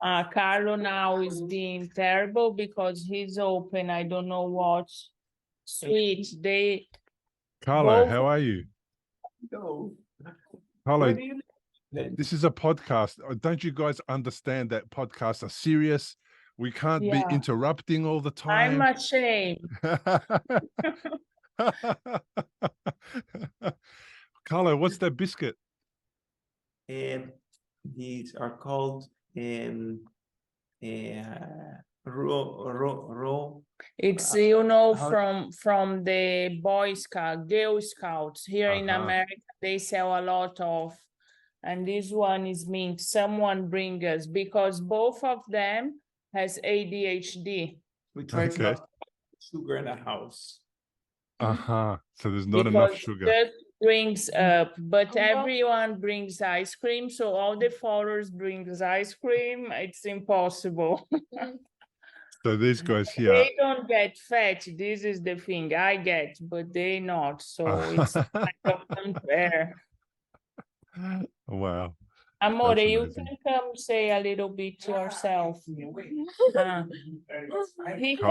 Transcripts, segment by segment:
Carlo now is being terrible because he's open. I don't know what. Sweet. Carlo, both. how are you? No. Carlo, Where do you live? this is a podcast. Don't you guys understand that podcasts are serious? We can't be Yeah. interrupting all the I'm time. ashamed. Carlo, what's that biscuit? These are called raw. It's How- from the Girl Scouts here in America. They sell a lot of, and this one is mint. Someone bring us because both of them has ADHD. We try Okay. not to put sugar in a house. So there's not enough Because sugar. that brings up, but everyone brings ice cream, so all the followers brings ice cream. It's impossible. So these guys here. They don't get fat. This is the thing. I get, but they not. So it's kind of unfair. Wow. Amore, That's you amazing. can come say a little bit yourself. He Carlo,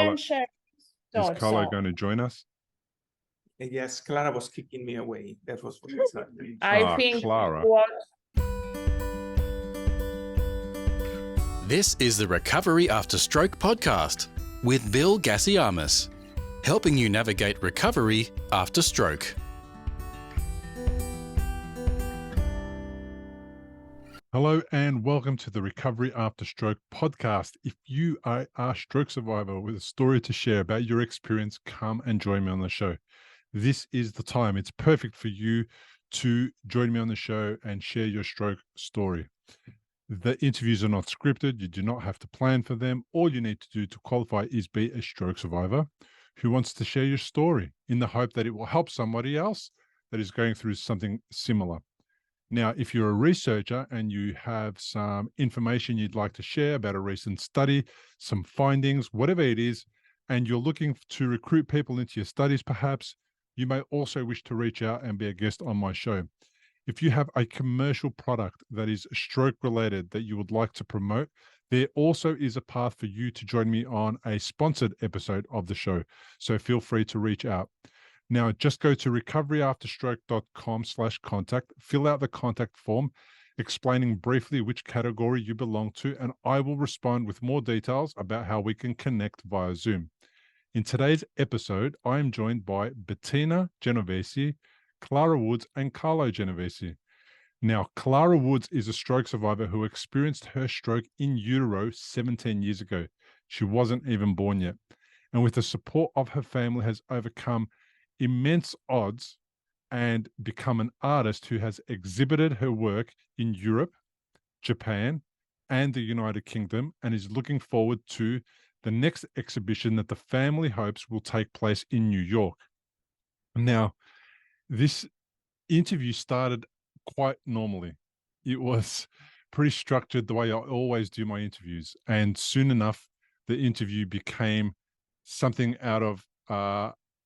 can share his Is thoughts. Carlo going to join us? Yes, Clara was kicking me away. That was what it's happening. I think Clara. what This is the Recovery After Stroke podcast with Bill Gassiamis, helping you navigate recovery after stroke. Hello and welcome to the Recovery After Stroke podcast. If you are a stroke survivor with a story to share about your experience, come and join me on the show. This is the time. It's perfect for you to join me on the show and share your stroke story. The interviews are not scripted. You do not have to plan for them. All you need to do to qualify is be a stroke survivor who wants to share your story in the hope that it will help somebody else that is going through something similar. Now, if you're a researcher and you have some information you'd like to share about a recent study, some findings, whatever it is, and you're looking to recruit people into your studies, perhaps, you may also wish to reach out and be a guest on my show. If you have a commercial product that is stroke related that you would like to promote, there also is a path for you to join me on a sponsored episode of the show. So feel free to reach out. Now, just go to recoveryafterstroke.com/contact, fill out the contact form, explaining briefly which category you belong to, and I will respond with more details about how we can connect via Zoom. In today's episode, I am joined by Bettina Genovese, Clara Woods, and Carlo Genovese. Now, Clara Woods is a stroke survivor who experienced her stroke in utero 17 years ago. She wasn't even born yet. And with the support of her family, has overcome immense odds and become an artist who has exhibited her work in Europe, Japan, and the United Kingdom, and is looking forward to the next exhibition that the family hopes will take place in New York. Now, this interview started quite normally. It was pretty structured the way I always do my interviews. And soon enough, the interview became something out of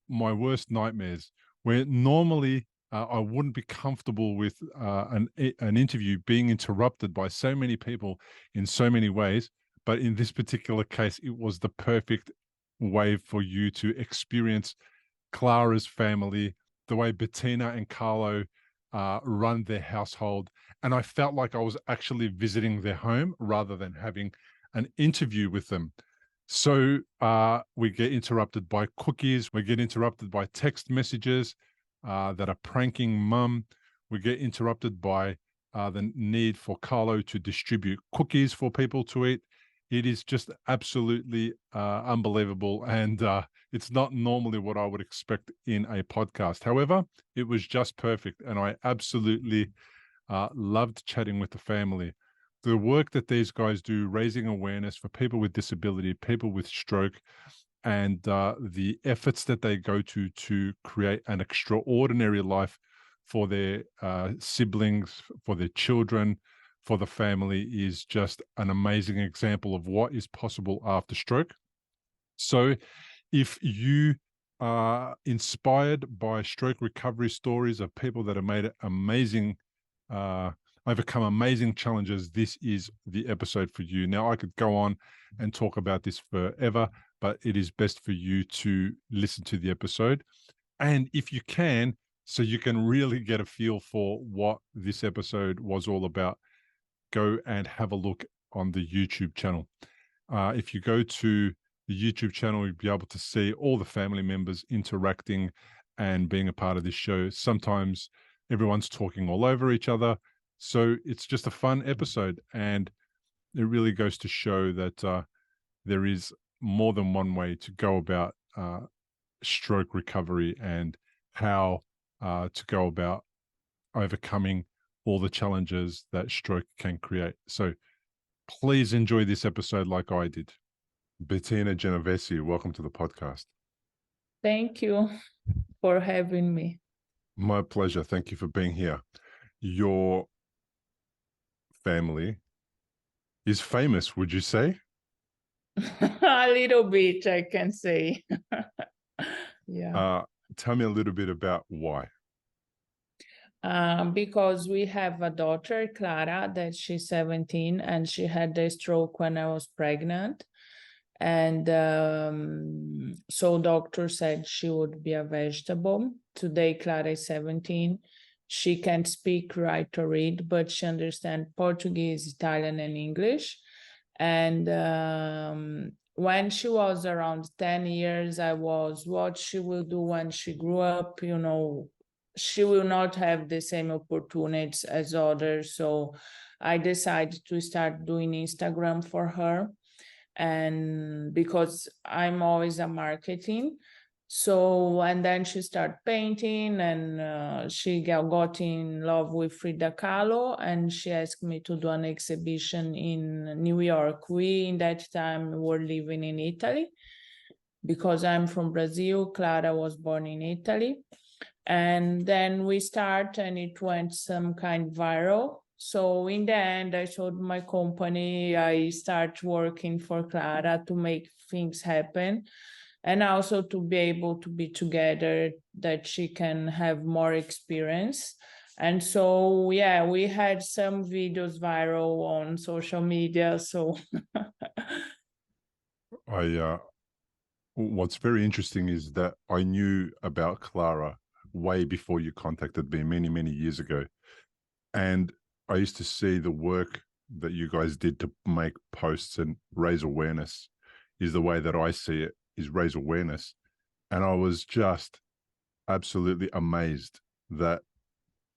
my worst nightmares, where normally I wouldn't be comfortable with an interview being interrupted by so many people in so many ways. But in this particular case, it was the perfect way for you to experience Clara's family, the way Bettina and Carlo run their household. And I felt like I was actually visiting their home rather than having an interview with them. So we get interrupted by cookies. We get interrupted by text messages that are pranking mum. We get interrupted by the need for Carlo to distribute cookies for people to eat. It is just absolutely unbelievable. And it's not normally what I would expect in a podcast. However, it was just perfect. And I absolutely loved chatting with the family. The work that these guys do, raising awareness for people with disability, people with stroke, and the efforts that they go to create an extraordinary life for their siblings, for their children, for the family is just an amazing example of what is possible after stroke. So if you are inspired by stroke recovery stories of people that have made amazing overcome amazing challenges, this is the episode for you. Now, I could go on and talk about this forever, but it is best for you to listen to the episode. And if you can, so you can really get a feel for what this episode was all about, go and have a look on the YouTube channel. If you go to the YouTube channel, you'll be able to see all the family members interacting and being a part of this show. Sometimes everyone's talking all over each other. So it's just a fun episode. And it really goes to show that there is more than one way to go about stroke recovery and how to go about overcoming all the challenges that stroke can create. So please enjoy this episode like I did. Bettina Genovesi, welcome to the podcast. Thank you for having me. My pleasure. Thank you for being here. Your family is famous, would you say? A little bit, I can say. Yeah. Tell me a little bit about why. Because we have a daughter, Clara, that she's 17, and she had a stroke when I was pregnant. And so doctor said she would be a vegetable. Today, Clara is 17. She can't speak, write, or read, but she understands Portuguese, Italian, and English. And when she was around 10 years, I was what she will do when she grew up. You know, she will not have the same opportunities as others. So I decided to start doing Instagram for her. And because I'm always a marketing. So, and then she started painting, and she got in love with Frida Kahlo, and she asked me to do an exhibition in New York. We, in that time, were living in Italy because I'm from Brazil. Clara was born in Italy. And then we start, and it went some kind viral. So in the end, I sold my company. I start working for Clara to make things happen, and also to be able to be together, that she can have more experience. And so, yeah, we had some videos viral on social media. So What's very interesting is that I knew about Clara way before you contacted me many, many years ago. And I used to see the work that you guys did to make posts and raise awareness is the way that I see it, is raise awareness. And I was just absolutely amazed that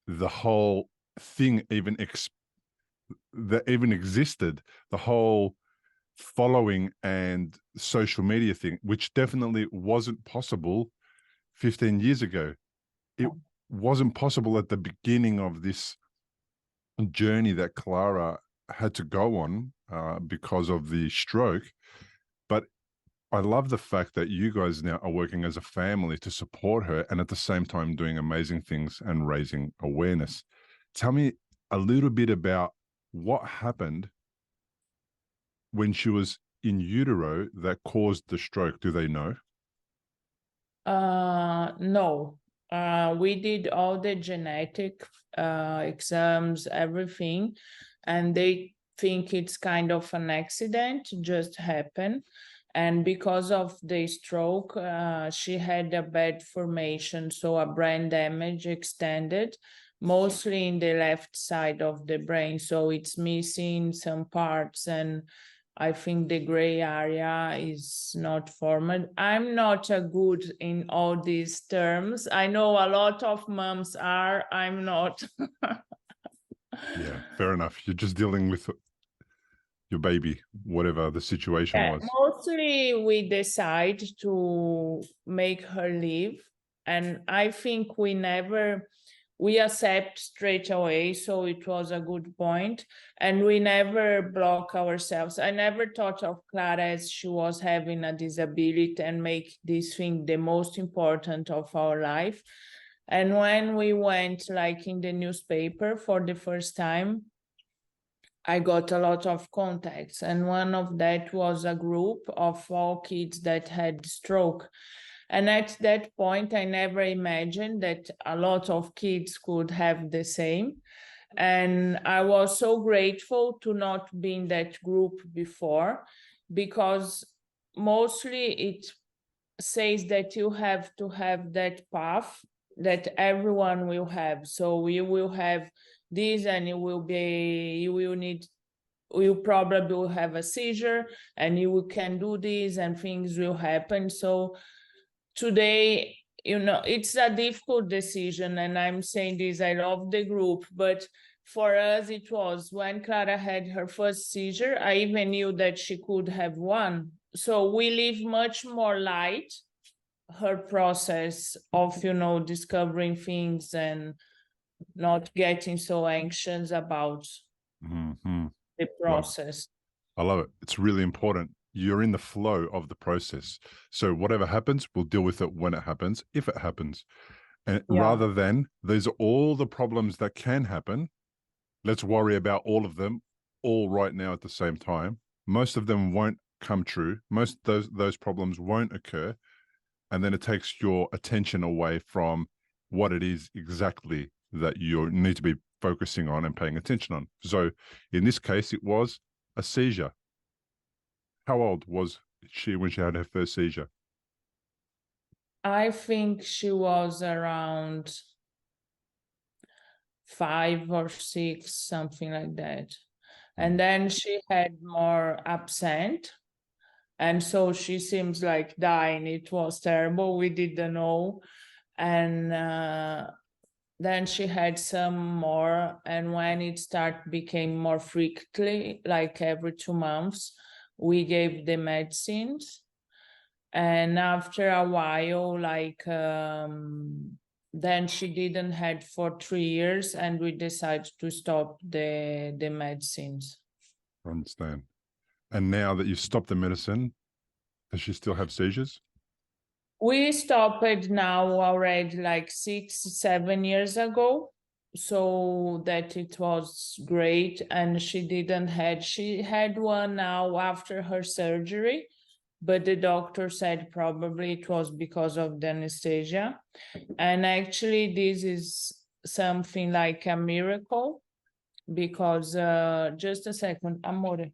the whole thing even existed, the whole following and social media thing, which definitely wasn't possible 15 years ago. It wasn't possible at the beginning of this journey that Clara had to go on because of the stroke. But I love the fact that you guys now are working as a family to support her and at the same time doing amazing things and raising awareness. Tell me a little bit about what happened when she was in utero that caused the stroke. Do they know? No. We did all the genetic exams, everything, and they think it's kind of an accident, just happened. And because of the stroke, she had a bad formation, so a brain damage extended, mostly in the left side of the brain. So it's missing some parts, and I think the gray area is not formed. I'm not a good in all these terms. I know a lot of moms are, I'm not. Yeah, fair enough. You're just dealing with your baby, whatever the situation was. Mostly we decide to make her live. And I think we accept straight away. So it was a good point. And we never block ourselves. I never thought of Clara as she was having a disability and make this thing the most important of our life. And when we went like in the newspaper for the first time, I got a lot of contacts. And one of that was a group of all kids that had stroke. And at that point, I never imagined that a lot of kids could have the same. And I was so grateful to not be in that group before, because mostly it says that you have to have that path that everyone will have. So you will have this, and you probably will have a seizure, and you can do this, and things will happen. So today, it's a difficult decision, and I'm saying this, I love the group, but for us, it was when Clara had her first seizure, I even knew that she could have one. So we live much more light her process of, discovering things and not getting so anxious about the process. I love it. It's really important. You're in the flow of the process. So whatever happens, we'll deal with it when it happens, if it happens. And rather than, these are all the problems that can happen, let's worry about all of them all right now at the same time. Most of them won't come true. Most of those problems won't occur. And then it takes your attention away from what it is exactly that you need to be focusing on and paying attention on. So in this case, it was a seizure. How old was she when she had her first seizure? I think she was around 5 or 6, something like that. And then she had more absent. And so she seems like dying. It was terrible. We didn't know. And then she had some more. And when it became more frequently, like every 2 months, we gave the medicines. And after a while, then she didn't have for 3 years, and we decided to stop the medicines. I understand. And now that you've stopped the medicine, does she still have seizures? We stopped it now already 6-7 years ago, so that it was great. And she had one now after her surgery, but the doctor said probably it was because of the anesthesia. And actually this is something like a miracle, because just a second, amore.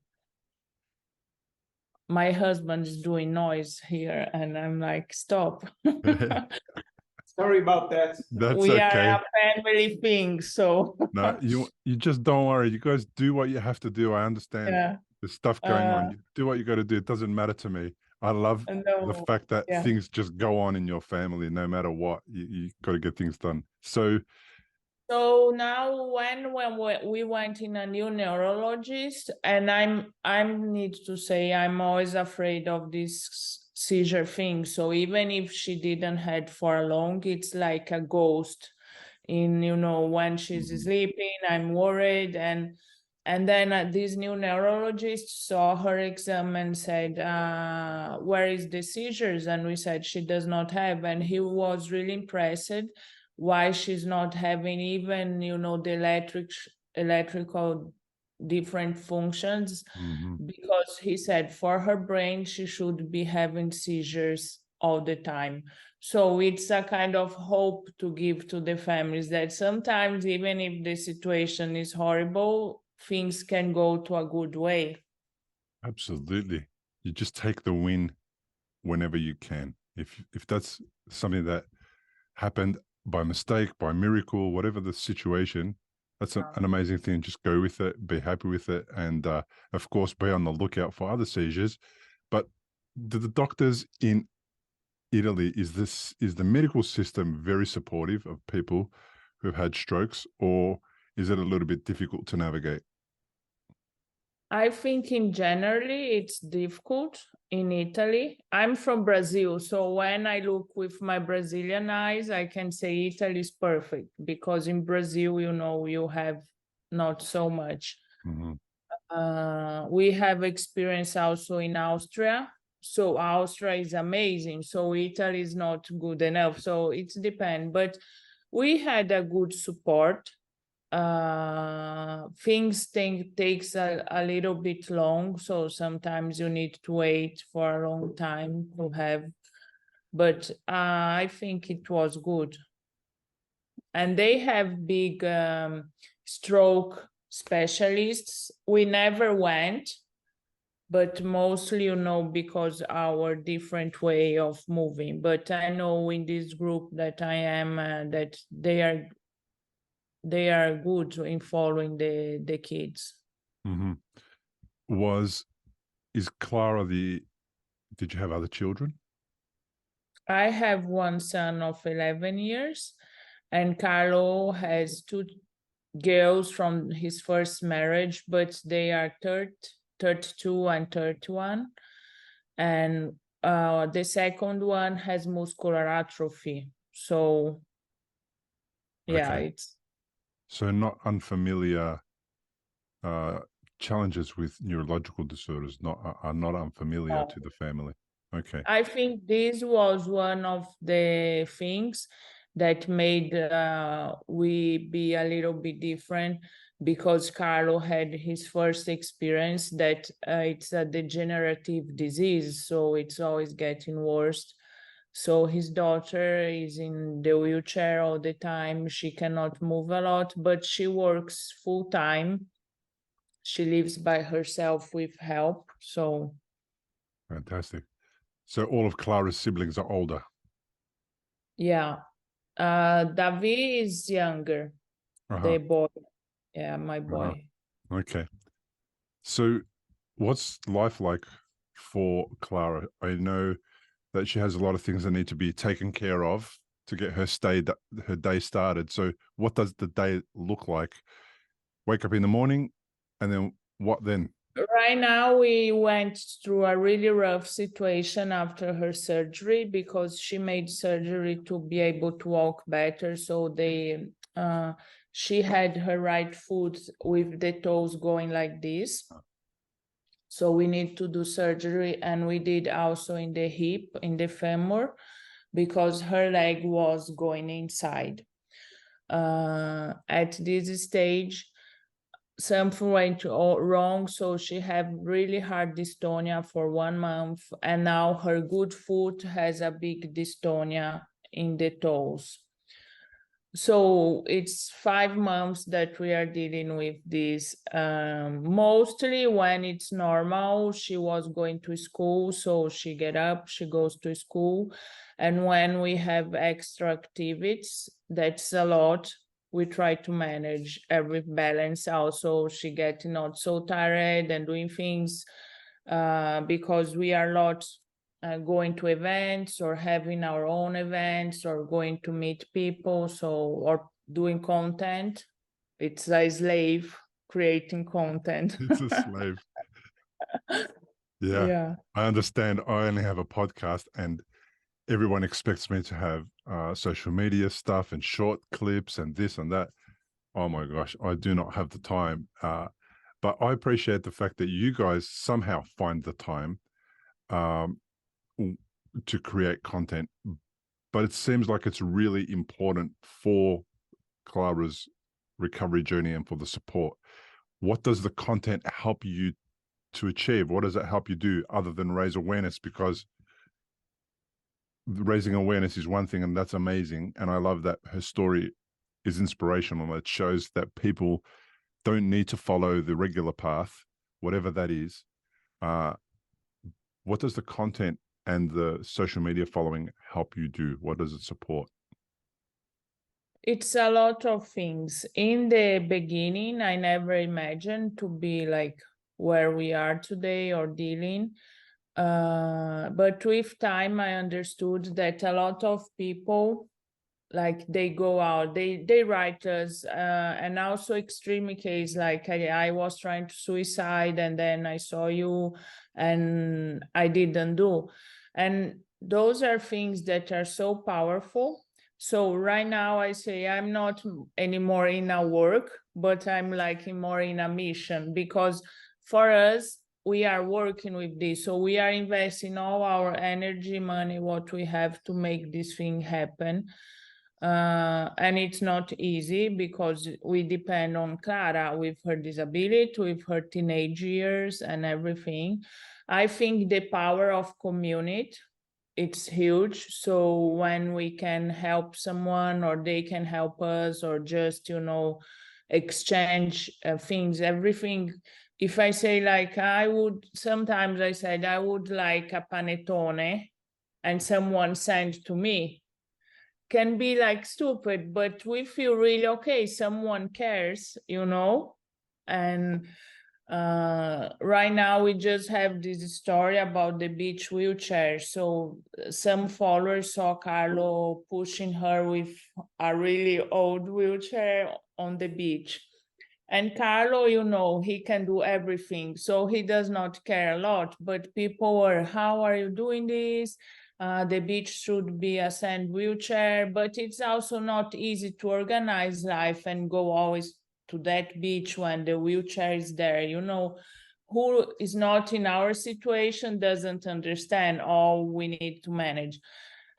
My husband is doing noise here, and I'm like, stop. Sorry about that. That's we okay. are a family thing, so. No, you just don't worry. You guys do what you have to do. I understand. Yeah. There's stuff going on. You do what you got to do. It doesn't matter to me. I love the fact that things just go on in your family, no matter what. You got to get things done. So now when we went in a new neurologist, and I need to say I'm always afraid of this seizure thing. So even if she didn't had for long, it's like a ghost in, when she's sleeping, I'm worried. And then this new neurologist saw her exam and said, where is the seizures? And we said she does not have. And he was really impressed why she's not having even, the electrical different functions, because he said for her brain, she should be having seizures all the time. So it's a kind of hope to give to the families that sometimes, even if the situation is horrible, things can go to a good way. Absolutely. You just take the win whenever you can. If that's something that happened by mistake, by miracle, whatever the situation, that's an amazing thing. Just go with it, be happy with it, and of course, be on the lookout for other seizures. But do the doctors in Italy, is the medical system very supportive of people who've had strokes, or is it a little bit difficult to navigate? I think in generally it's difficult in Italy. I'm from Brazil, so when I look with my Brazilian eyes, I can say Italy is perfect, because in Brazil, you have not so much. We have experience also in Austria. So Austria is amazing. So Italy is not good enough. So it depends. But we had a good support. Things takes a little bit long, so sometimes you need to wait for a long time to have, but I think it was good. And they have big stroke specialists. We never went, but mostly, because our different way of moving. But I know in this group that I am, that they are good in following the kids. Mm-hmm. Is Clara did you have other children? I have one son of 11 years, and Carlo has two girls from his first marriage, but they are 32 and 31. And the second one has muscular atrophy. So, yeah, Okay. it's... So not unfamiliar challenges with neurological disorders are not unfamiliar to the family. Okay. I think this was one of the things that made we be a little bit different, because Carlo had his first experience that it's a degenerative disease, so it's always getting worse. So his daughter is in the wheelchair all the time. She cannot move a lot, but she works full time. She lives by herself with help. So Fantastic. So all of Clara's siblings are older. yeah. Davi is younger, the boy. Yeah, my boy. Okay. So what's life like for Clara? I know that she has a lot of things that need to be taken care of to get her day started. So what does the day look like? Wake up in the morning, and then what then? Right now, we went through a really rough situation after her surgery, because she made surgery to be able to walk better. So she had her right foot with the toes going like this. So we need to do surgery, and we did also in the hip, in the femur, because her leg was going inside. At this stage, something went wrong, so she had really hard dystonia for 1 month, and now her good foot has a big dystonia in the toes. So it's 5 months that we are dealing with this. Mostly when it's normal, she was going to school, so she get up, she goes to school. And when we have extra activities, that's a lot. We try to manage every balance also. She getting not so tired and doing things because we are not going to events or having our own events or going to meet people, or doing content. It's a slave creating content. It's a slave. Yeah, I understand. I only have a podcast, and everyone expects me to have social media stuff and short clips and this and that. Oh my gosh, I do not have the time. But I appreciate the fact that you guys somehow find the time to create content. But it seems like it's really important for Clara's recovery journey and for the support. What does the content help you to achieve? What does it help you do other than raise awareness? Because raising awareness is one thing, and that's amazing. And I love that her story is inspirational. It shows that people don't need to follow the regular path, whatever that is. What does the content and the social media following help you do? What does it support? It's a lot of things. In the beginning, I never imagined to be like where we are today or dealing. But with time, I understood that a lot of people, like they go out, they write us, and also extreme case, like I was trying to suicide, and then I saw you and I didn't do. And those are things that are so powerful. So right now I say I'm not anymore in a work, but I'm like more in a mission, because for us, we are working with this. So we are investing all our energy, money, what we have to make this thing happen. And it's not easy, because we depend on Clara with her disability, with her teenage years and everything. I think the power of community, it's huge. So when we can help someone, or they can help us, or just, exchange things, everything. If I say like, sometimes I said I would like a panettone and someone sent to me, can be like stupid, but we feel really okay, someone cares, and right now we just have this story about the beach wheelchair. So some followers saw Carlo pushing her with a really old wheelchair on the beach. And Carlo, he can do everything, so he does not care a lot, but people were, how are you doing this? The beach should be a sand wheelchair, but it's also not easy to organize life and go always to that beach when the wheelchair is there. Who is not in our situation doesn't understand all we need to manage.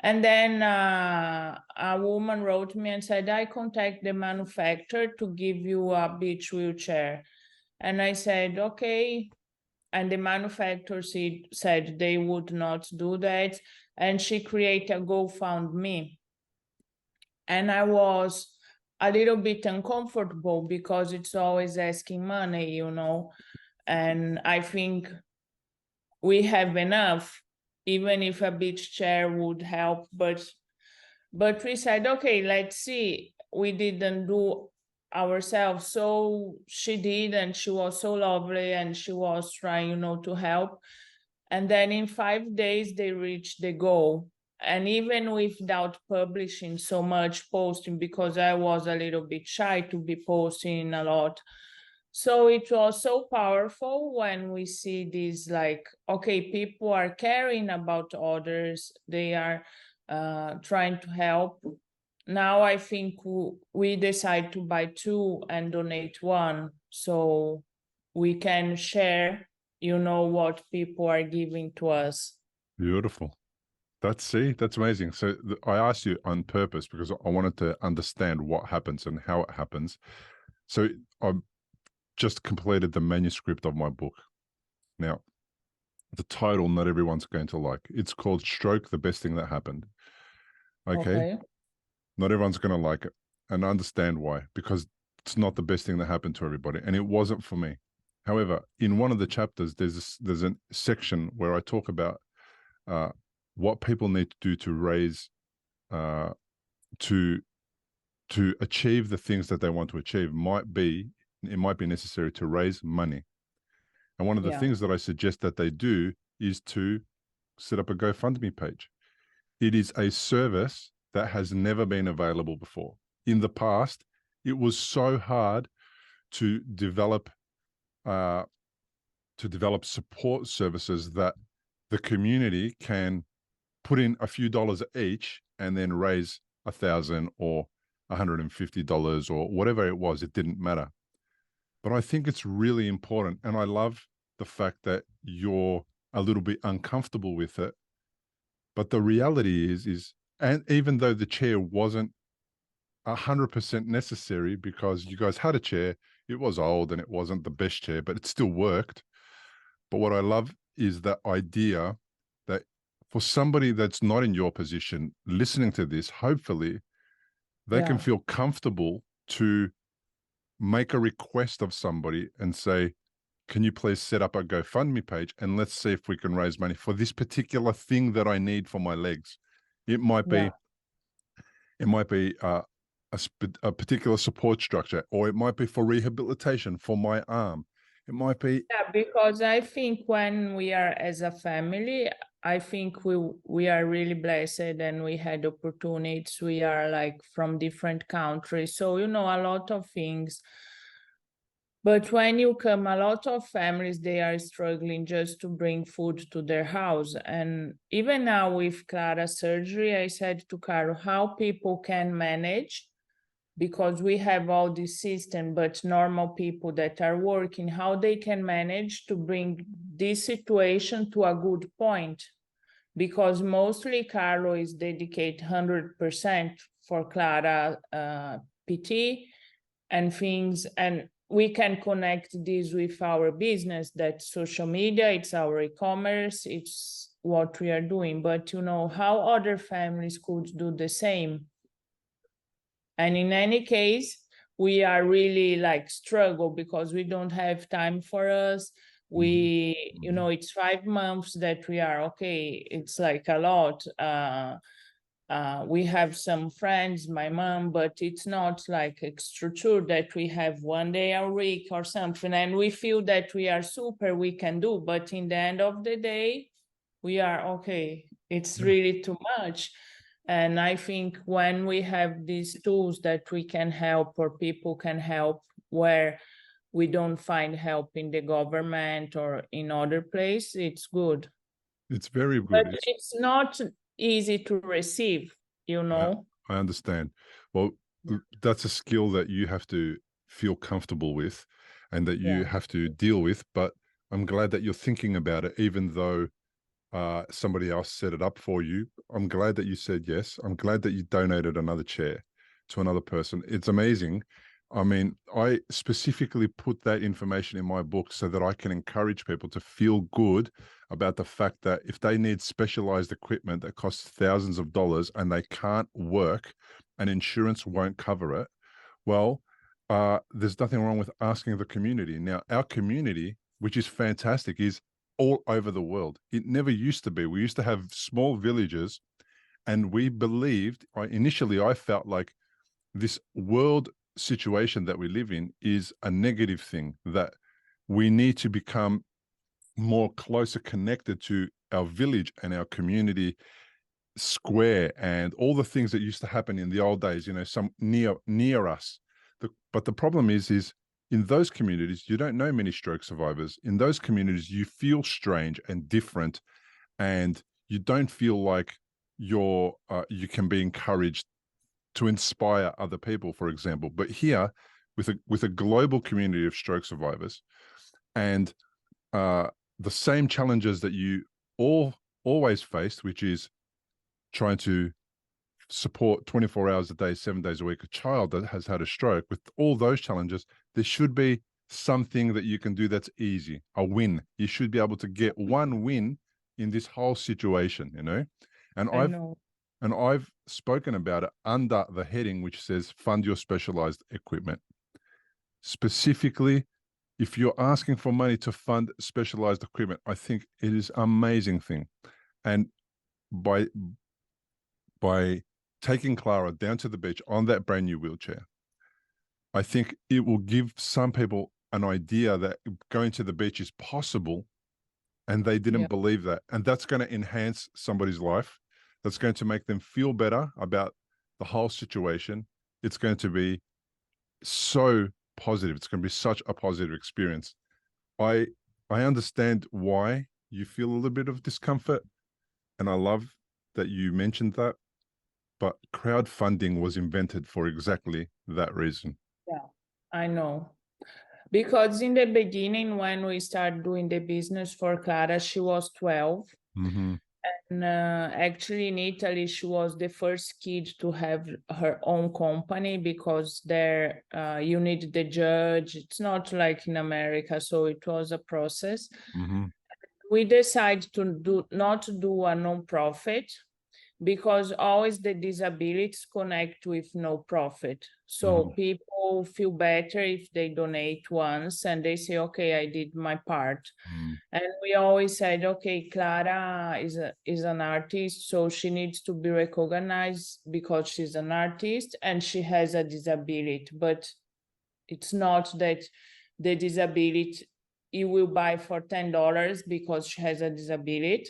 And then a woman wrote me and said, I contact the manufacturer to give you a beach wheelchair. And I said, okay. And the manufacturer said they would not do that. And she created a GoFundMe. And I was a little bit uncomfortable because it's always asking money, and I think we have enough, even if a beach chair would help. But we said, okay, let's see. We didn't do ourselves. So she did, and she was so lovely, and she was trying, to help. And then in 5 days, they reached the goal. And even without publishing so much posting, because I was a little bit shy to be posting a lot. So it was so powerful when we see this, like, okay, people are caring about others. They are trying to help. Now I think we decide to buy 2 and donate 1, so we can share, what people are giving to us. Beautiful. That's amazing. So I asked you on purpose because I wanted to understand what happens and how it happens. So I've just completed the manuscript of my book. Now, the title, not everyone's going to like. It's called Stroke, the Best Thing That Happened. Okay. Not everyone's going to like it, and I understand why, because it's not the best thing that happened to everybody, and it wasn't for me. However, in one of the chapters, there's a section where I talk about what people need to do to raise, to achieve the things that they want to achieve. It might be necessary to raise money. And one of the things that I suggest that they do is to set up a GoFundMe page. It is a service that has never been available before. In the past, it was so hard to develop support services that the community can put in a few dollars each and then raise $1,000 or $150 or whatever it was. It didn't matter. But I think it's really important, and I love the fact that you're a little bit uncomfortable with it. But the reality is, and even though the chair wasn't 100% necessary, because you guys had a chair, it was old and it wasn't the best chair, but it still worked. But what I love is that idea that for somebody that's not in your position listening to this, hopefully they can feel comfortable to make a request of somebody and say, can you please set up a GoFundMe page and let's see if we can raise money for this particular thing that I need for my legs. It might be a particular support structure, or it might be for rehabilitation for my arm. It might be. Yeah, because I think when we are as a family, I think we are really blessed and we had opportunities. We are like from different countries. So, a lot of things. But when you come, a lot of families, they are struggling just to bring food to their house. And even now with Clara's surgery, I said to Carlo, how people can manage, because we have all this system, but normal people that are working, how they can manage to bring this situation to a good point. Because mostly Carlo is dedicated 100% for Clara PT and things, and we can connect this with our business, that social media, it's our e-commerce, it's what we are doing. But how other families could do the same. And in any case, we are really like struggle because we don't have time for us. We, you know, it's 5 months that we are okay. It's like a lot. We have some friends, my mom, but it's not like extra true that we have 1 day a week or something. And we feel that we are super, we can do, but in the end of the day, we are okay. It's really too much. And I think when we have these tools that we can help or people can help where we don't find help in the government or in other place, it's good. It's very But good. it's not easy to receive, you know. I understand. Well, that's a skill that you have to feel comfortable with and that you have to deal with. But I'm glad that you're thinking about it, even though somebody else set it up for you. I'm glad that you said yes. I'm glad that you donated another chair to another person. It's amazing. I mean, I specifically put that information in my book so that I can encourage people to feel good about the fact that if they need specialized equipment that costs thousands of dollars and they can't work and insurance won't cover it, well, there's nothing wrong with asking the community. Now, our community, which is fantastic, is all over the world. It never used to be. We used to have small villages, and we believed, initially I felt like this world situation that we live in is a negative thing, that we need to become more closer connected to our village and our community square and all the things that used to happen in the old days, you know, some near us. But the problem is in those communities, you don't know many stroke survivors. In those communities, you feel strange and different, and you don't feel like you can be encouraged to inspire other people, for example. But here, with a global community of stroke survivors, and the same challenges that you always faced, which is trying to support 24 hours a day, 7 days a week, a child that has had a stroke, with all those challenges, there should be something that you can do that's easy, a win. You should be able to get one win in this whole situation, you know? And I've spoken about it under the heading which says fund your specialized equipment. Specifically, if you're asking for money to fund specialized equipment, I think it is an amazing thing. And by taking Clara down to the beach on that brand new wheelchair, I think it will give some people an idea that going to the beach is possible, and they didn't believe that. And that's going to enhance somebody's life. That's going to make them feel better about the whole situation. It's going to be so positive. It's going to be such a positive experience. I understand why you feel a little bit of discomfort, and I love that you mentioned that. But crowdfunding was invented for exactly that reason. Yeah, I know. Because in the beginning, when we started doing the business for Clara, she was 12. Mm-hmm. And actually in Italy, she was the first kid to have her own company, because there you need the judge. It's not like in America, so it was a process. Mm-hmm. We decided to not do a non-profit, because always the disabilities connect with no profit. So people feel better if they donate once and they say, okay, I did my part. And we always said, okay, Clara is an artist, so she needs to be recognized because she's an artist and she has a disability. But it's not that the disability you will buy for $10 because she has a disability,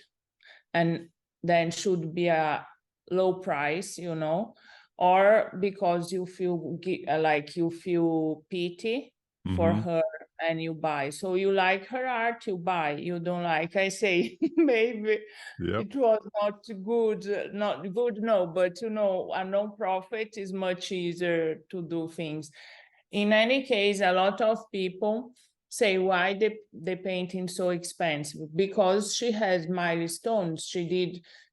and then should be a low price, you know, or because you feel like you feel pity for her and you buy. So you like her art, you buy. You don't like, I say, maybe it was not good, no, but you know, a non-profit is much easier to do things. In any case, a lot of people say, why the painting so expensive? Because she has milestones.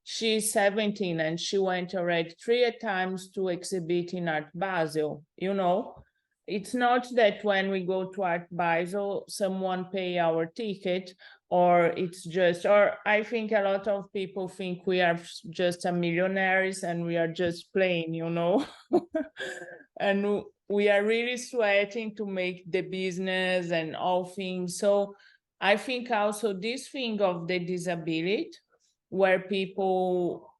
She's 17 and she went already 3 times to exhibit in Art Basel. You know, it's not that when we go to Art Basel, someone pay our ticket, or it's just, or I think a lot of people think we are just a millionaires and we are just playing, you know. And we are really sweating to make the business and all things. So I think also this thing of the disability, where people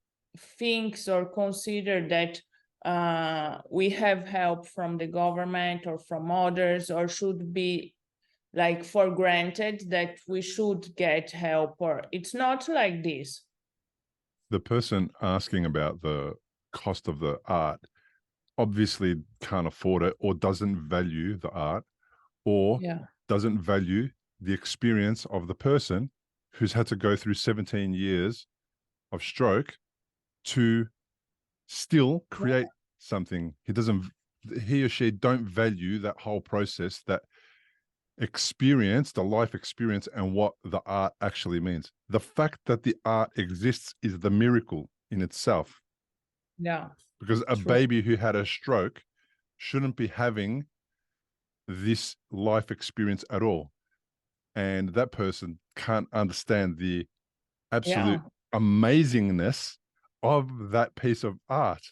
thinks or consider that we have help from the government or from others, or should be like for granted that we should get help, or it's not like this. The person asking about the cost of the art obviously can't afford it, or doesn't value the art, or doesn't value the experience of the person who's had to go through 17 years of stroke to still create something. He or she don't value that whole process, that experience, the life experience, and what the art actually means. The fact that the art exists is the miracle in itself. Yeah. Because a baby who had a stroke shouldn't be having this life experience at all. And that person can't understand the absolute amazingness of that piece of art.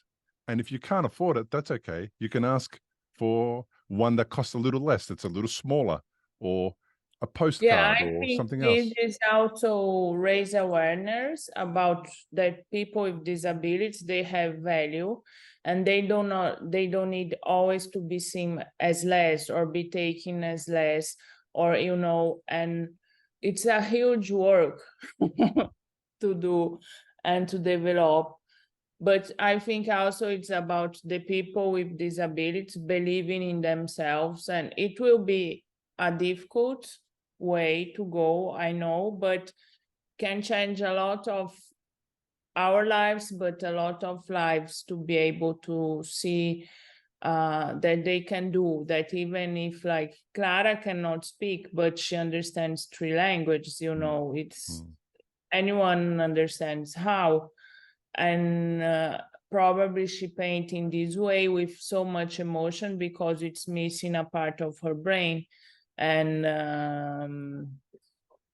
And if you can't afford it, that's okay. You can ask for one that costs a little less, that's a little smaller, or a postcard or something else. This is also raise awareness about that people with disabilities, they have value, and they don't need always to be seen as less or be taken as less, or and it's a huge work to do and to develop. But I think also it's about the people with disabilities believing in themselves, and it will be a difficult way to go, I know, but can change a lot of our lives, but a lot of lives, to be able to see that they can do that, even if like Clara cannot speak, but she understands 3 languages, it's anyone understands how. And probably she paint in this way with so much emotion because it's missing a part of her brain. And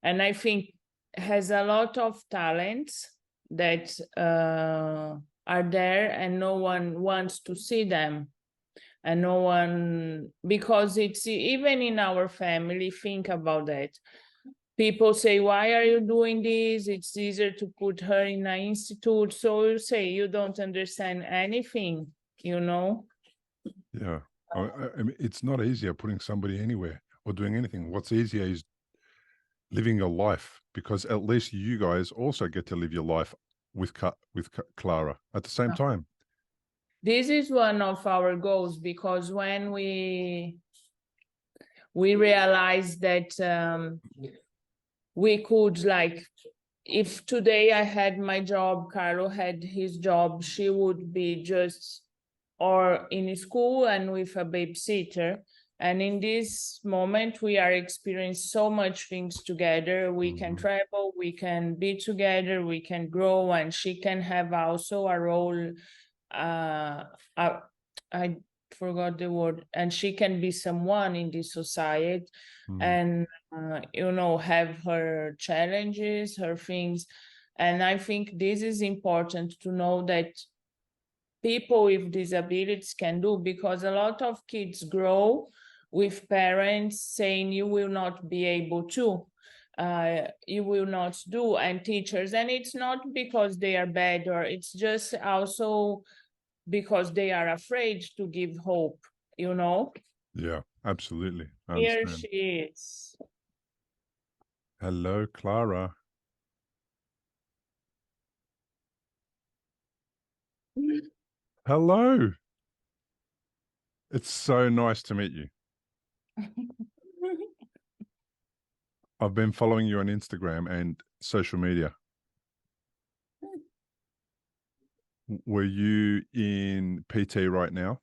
I think has a lot of talents that are there, and no one wants to see them. And no one, because it's even in our family, think about that. People say, why are you doing this? It's easier to put her in an institute. So you say you don't understand anything, Yeah. I mean, it's not easier putting somebody anywhere or doing anything. What's easier is living your life, because at least you guys also get to live your life with Clara at the same time. This is one of our goals, because when we realized that we could, like, if today I had my job, Carlo had his job, she would be just or in school and with a babysitter. And in this moment, we are experiencing so much things together. We can travel, we can be together, we can grow, and she can have also a role. I forgot the word, and she can be someone in this society, and have her challenges, her things. And I think this is important to know that people with disabilities can do, because a lot of kids grow with parents saying you will not be able to, you will not do, and teachers, and it's not because they are bad, or it's just also because they are afraid to give hope, Yeah, absolutely. Here she is. Hello, Clara. Hello. It's so nice to meet you. I've been following you on Instagram and social media. Were you in PT right now?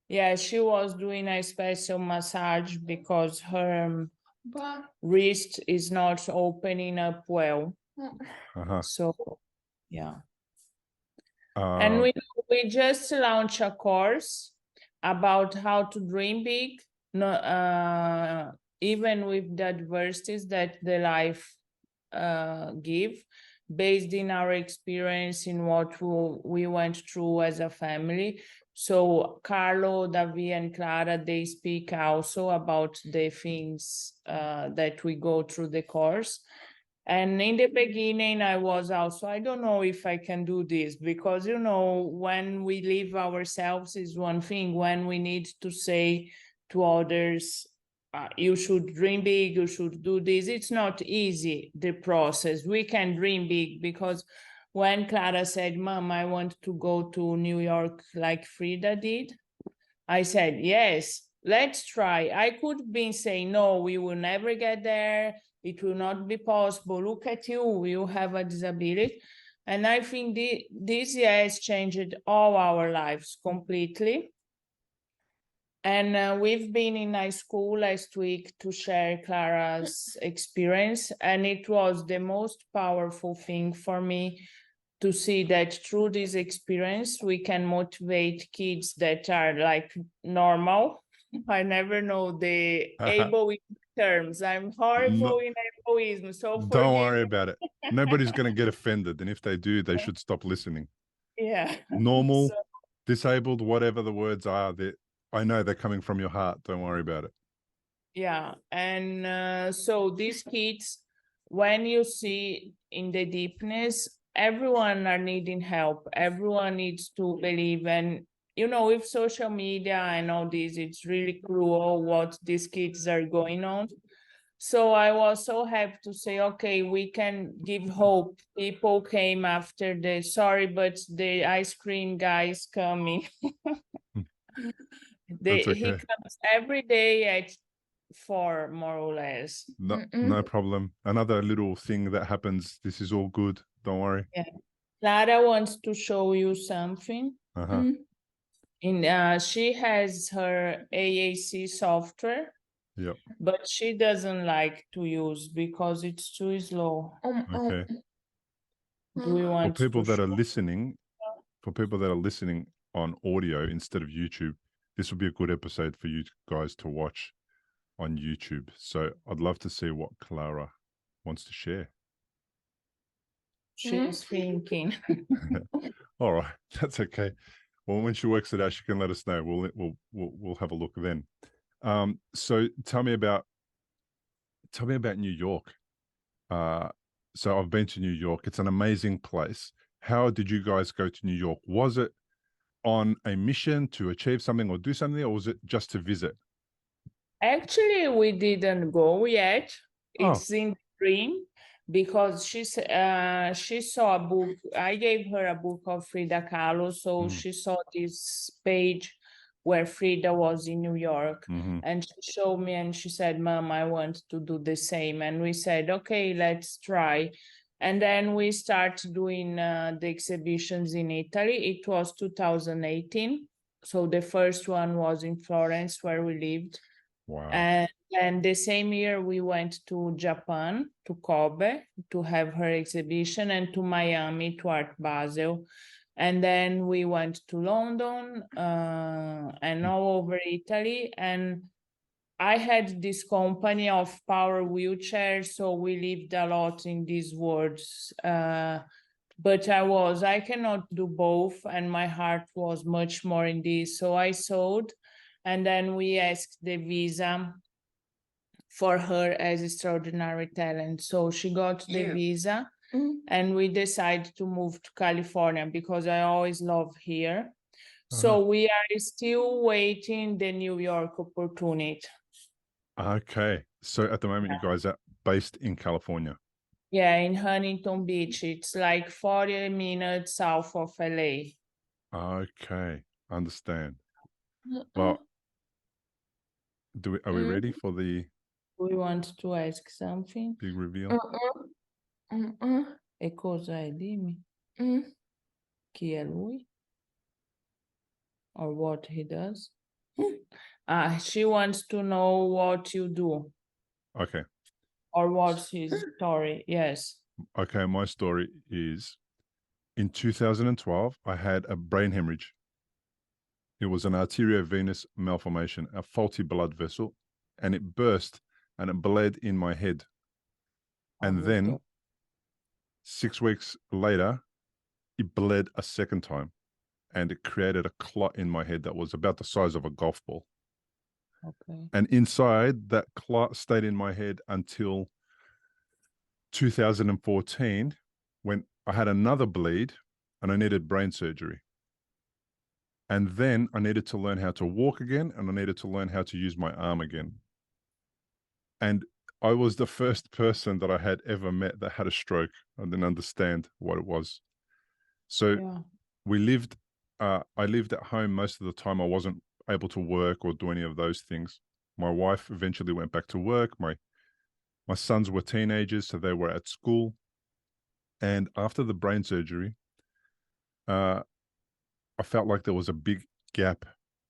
Yeah, she was doing a special massage because her wrist is not opening up well. So, yeah. And we just launched a course about how to dream big, even with the adversities that the life give, based in our experience in what we went through as a family. So Carlo, Davi, and Clara, they speak also about the things that we go through the course. And in the beginning, I was also, I don't know if I can do this, because, you know, when we live ourselves is one thing. When we need to say to others, you should dream big, you should do this, it's not easy, the process. We can dream big, because when Clara said, Mom, I want to go to New York like Frida did, I said, yes, let's try. I could be saying, no, we will never get there. It will not be possible. Look at you, you have a disability. And I think this year has changed all our lives completely. And we've been in a school last week to share Clara's experience. And it was the most powerful thing for me to see that through this experience, we can motivate kids that are like normal. I never know the ableism terms. I'm horrible in ableism, so Don't worry me. about it. Nobody's going to get offended. And if they do, they should stop listening. Yeah. Normal, So, disabled, whatever the words are, I know they're coming from your heart. Don't worry about it. yeah. And so these kids, when you see in the deepness, everyone are needing help. Everyone needs to believe. And, you know, with social media and all this, it's really cruel what these kids are going on. So I was so happy to say, okay, we can give hope. People came after sorry, but the ice cream guy is coming. That's okay. He comes every day at 4, more or less. No problem. Another little thing that happens. This is all good. Don't worry. Yeah. Clara wants to show you something. She has her AAC software. Yep. But she doesn't like to use because it's too slow. Okay. Do we want For people that are show? listening, on audio instead of YouTube, this will be a good episode for you guys to watch on YouTube. So I'd love to see what Clara wants to share. She's thinking. All right, that's okay. Well, when she works it out, she can let us know. We'll have a look then. So tell me about New York. So I've been to New York. It's an amazing place. How did you guys go to New York? Was it on a mission to achieve something or do something, or was it just to visit? Actually, we didn't go yet. It's in the dream, because she saw a book. I gave her a book of Frida Kahlo, so she saw this page where Frida was in New York, and she showed me and she said, Mom, I want to do the same. And we said, okay, let's try. And then we started doing the exhibitions in Italy. It was 2018. So the first one was in Florence, where we lived. Wow. And the same year we went to Japan, to Kobe, to have her exhibition, and to Miami, to Art Basel. And then we went to London and all over Italy. And I had this company of power wheelchairs, so we lived a lot in these worlds. But I cannot do both, and my heart was much more in this. So I sold, and then we asked the visa for her as extraordinary talent. So she got the visa, and we decided to move to California because I always love here. So we are still waiting the New York opportunity. Okay. So at the moment, you guys are based in California. Yeah, in Huntington Beach. It's like 40 minutes south of LA. Okay. Understand. Well, are we ready for the... We want to ask something? Big reveal? E cosa è? Dimmi. Chi è lui? Or what he does? She wants to know what you do. Okay. Or what's his story. Yes. Okay, my story is in 2012, I had a brain hemorrhage. It was an arteriovenous malformation, a faulty blood vessel, and it burst and it bled in my head. And then 6 weeks later, it bled a second time. and it created a clot in my head that was about the size of a golf ball. Okay. And inside, that clot stayed in my head until 2014, when I had another bleed and I needed brain surgery. And then I needed to learn how to walk again, and I needed to learn how to use my arm again. And I was the first person that I had ever met that had a stroke. I didn't understand what it was. So Yeah. I lived at home most of the time. I wasn't able to work or do any of those things. My wife eventually went back to work. My sons were teenagers, so they were at school. And after the brain surgery, I felt like there was a big gap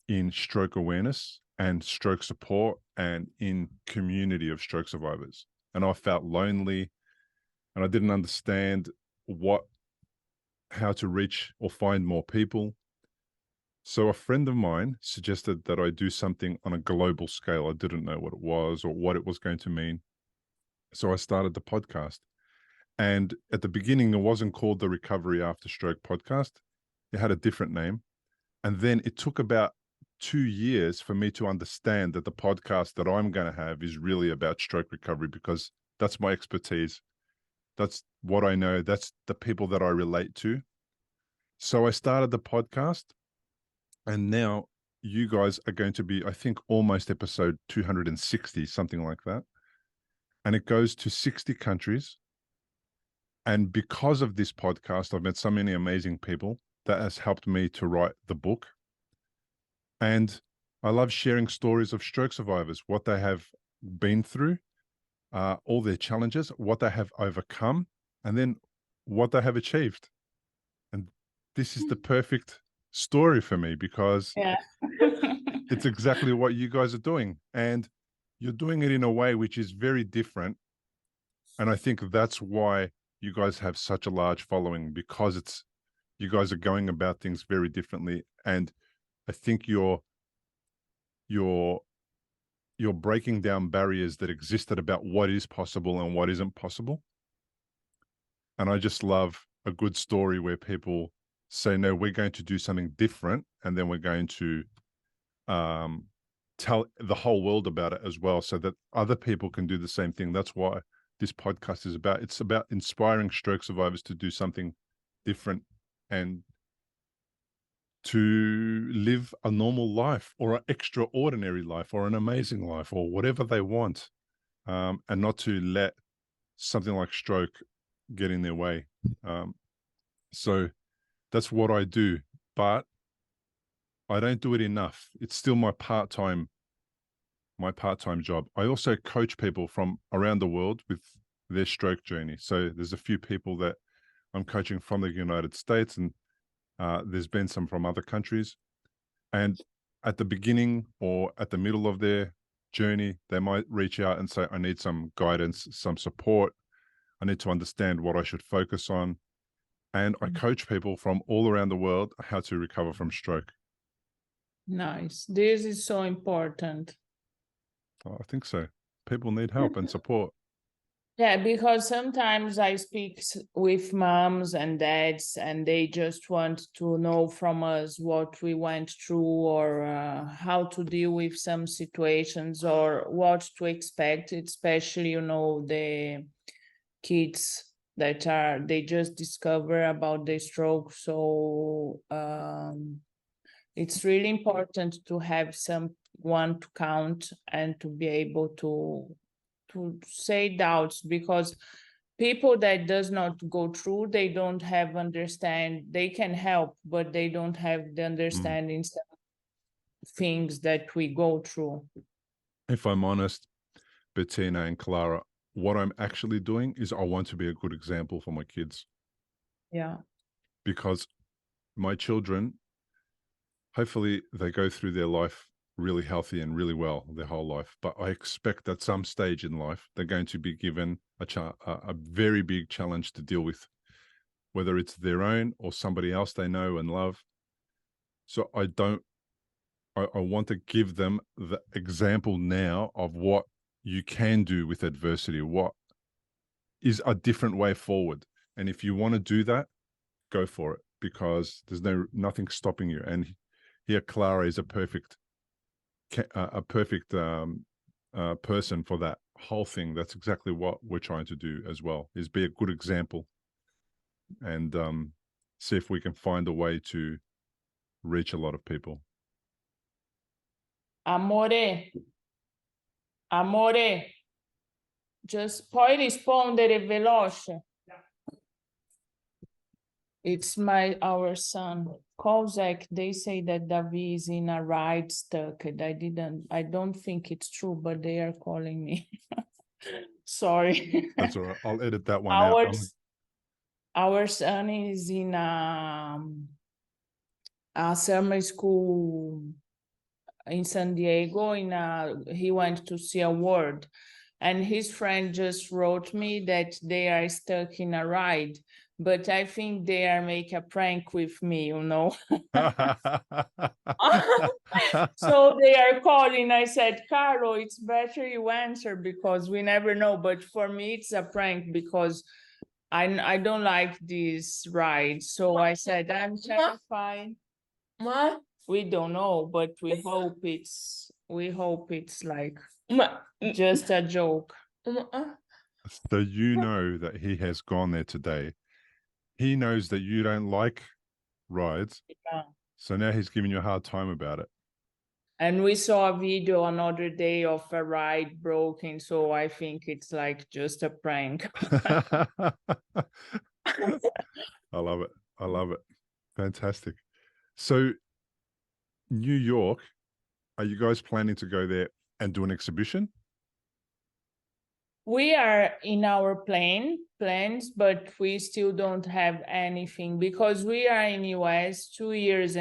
in stroke awareness and stroke support and in community of stroke survivors. And I felt lonely, and I didn't understand how to reach or find more people. So a friend of mine suggested that I do something on a global scale. I didn't know what it was or what it was going to mean. So I started the podcast. And at the beginning, it wasn't called the Recovery After Stroke podcast. It had a different name. And then it took about 2 years for me to understand that the podcast that I'm going to have is really about stroke recovery, because that's my expertise. That's what I know. That's the people that I relate to. So I started the podcast, and now you guys are going to be, I think, almost episode 260, something like that. And it goes to 60 countries. And because of this podcast, I've met so many amazing people that has helped me to write the book. And I love sharing stories of stroke survivors, what they have been through, all their challenges, what they have overcome, and then what they have achieved. And this is the perfect story for me, because Yeah. it's exactly what you guys are doing. And you're doing it in a way which is very different. And I think that's why you guys have such a large following, because you guys are going about things very differently. And I think you're breaking down barriers that existed about what is possible and what isn't possible. And I just love a good story where people say, no, we're going to do something different, and then we're going to tell the whole world about it as well, so that other people can do the same thing. That's why this podcast is about. It's about inspiring stroke survivors to do something different and to live a normal life, or an extraordinary life, or an amazing life, or whatever they want, and not to let something like stroke get in their way. So that's what I do, but I don't do it enough. It's still my part-time job. I also coach people from around the world with their stroke journey. So there's a few people that I'm coaching from the United States, and there's been some from other countries. And at the beginning or at the middle of their journey, they might reach out and say, I need some guidance, some support. I need to understand what I should focus on. And I coach people from all around the world how to recover from stroke. Nice. This is so important. Oh, I think so. People need help and support. Yeah, because sometimes I speak with moms and dads, and they just want to know from us what we went through, or how to deal with some situations, or what to expect, especially, the kids that they just discover about the stroke. So it's really important to have someone to count and to be able to say doubts, because people that does not go through, they don't have understand. They can help, but they don't have the understanding some things that we go through. If I'm honest, Bettina and Clara, what I'm actually doing is I want to be a good example for my kids. Yeah. Because my children, hopefully they go through their life really healthy and really well their whole life. But I expect at some stage in life, they're going to be given a very big challenge to deal with, whether it's their own or somebody else they know and love. So I want to give them the example now of what you can do with adversity, what is a different way forward. And if you want to do that, go for it. because there's nothing stopping you. And here, Clara is a perfect person for that whole thing. That's exactly what we're trying to do as well, is be a good example and see if we can find a way to reach a lot of people. Amore, just puoi rispondere veloce. It's our son. Call Zach. They say that Davi is in a ride stuck. I don't think it's true, but they are calling me. Sorry. That's all right. I'll edit that one out. Our son is in a summer school in San Diego. He went to see a ward, and his friend just wrote me that they are stuck in a ride. But I think they are making a prank with me, you know. So they are calling. I said, Carlo, it's better you answer because we never know. But for me, it's a prank because I don't like this ride. So I said, I'm terrified. What? We don't know, but we hope it's like just a joke. So you know that he has gone there today. He knows that you don't like rides. Yeah. So now he's giving you a hard time about it. And we saw a video another day of a ride broken. So I think it's like just a prank. I love it. I love it. Fantastic. So New York, are you guys planning to go there and do an exhibition? We are in our plans, but we still don't have anything because we are in US 2.5 years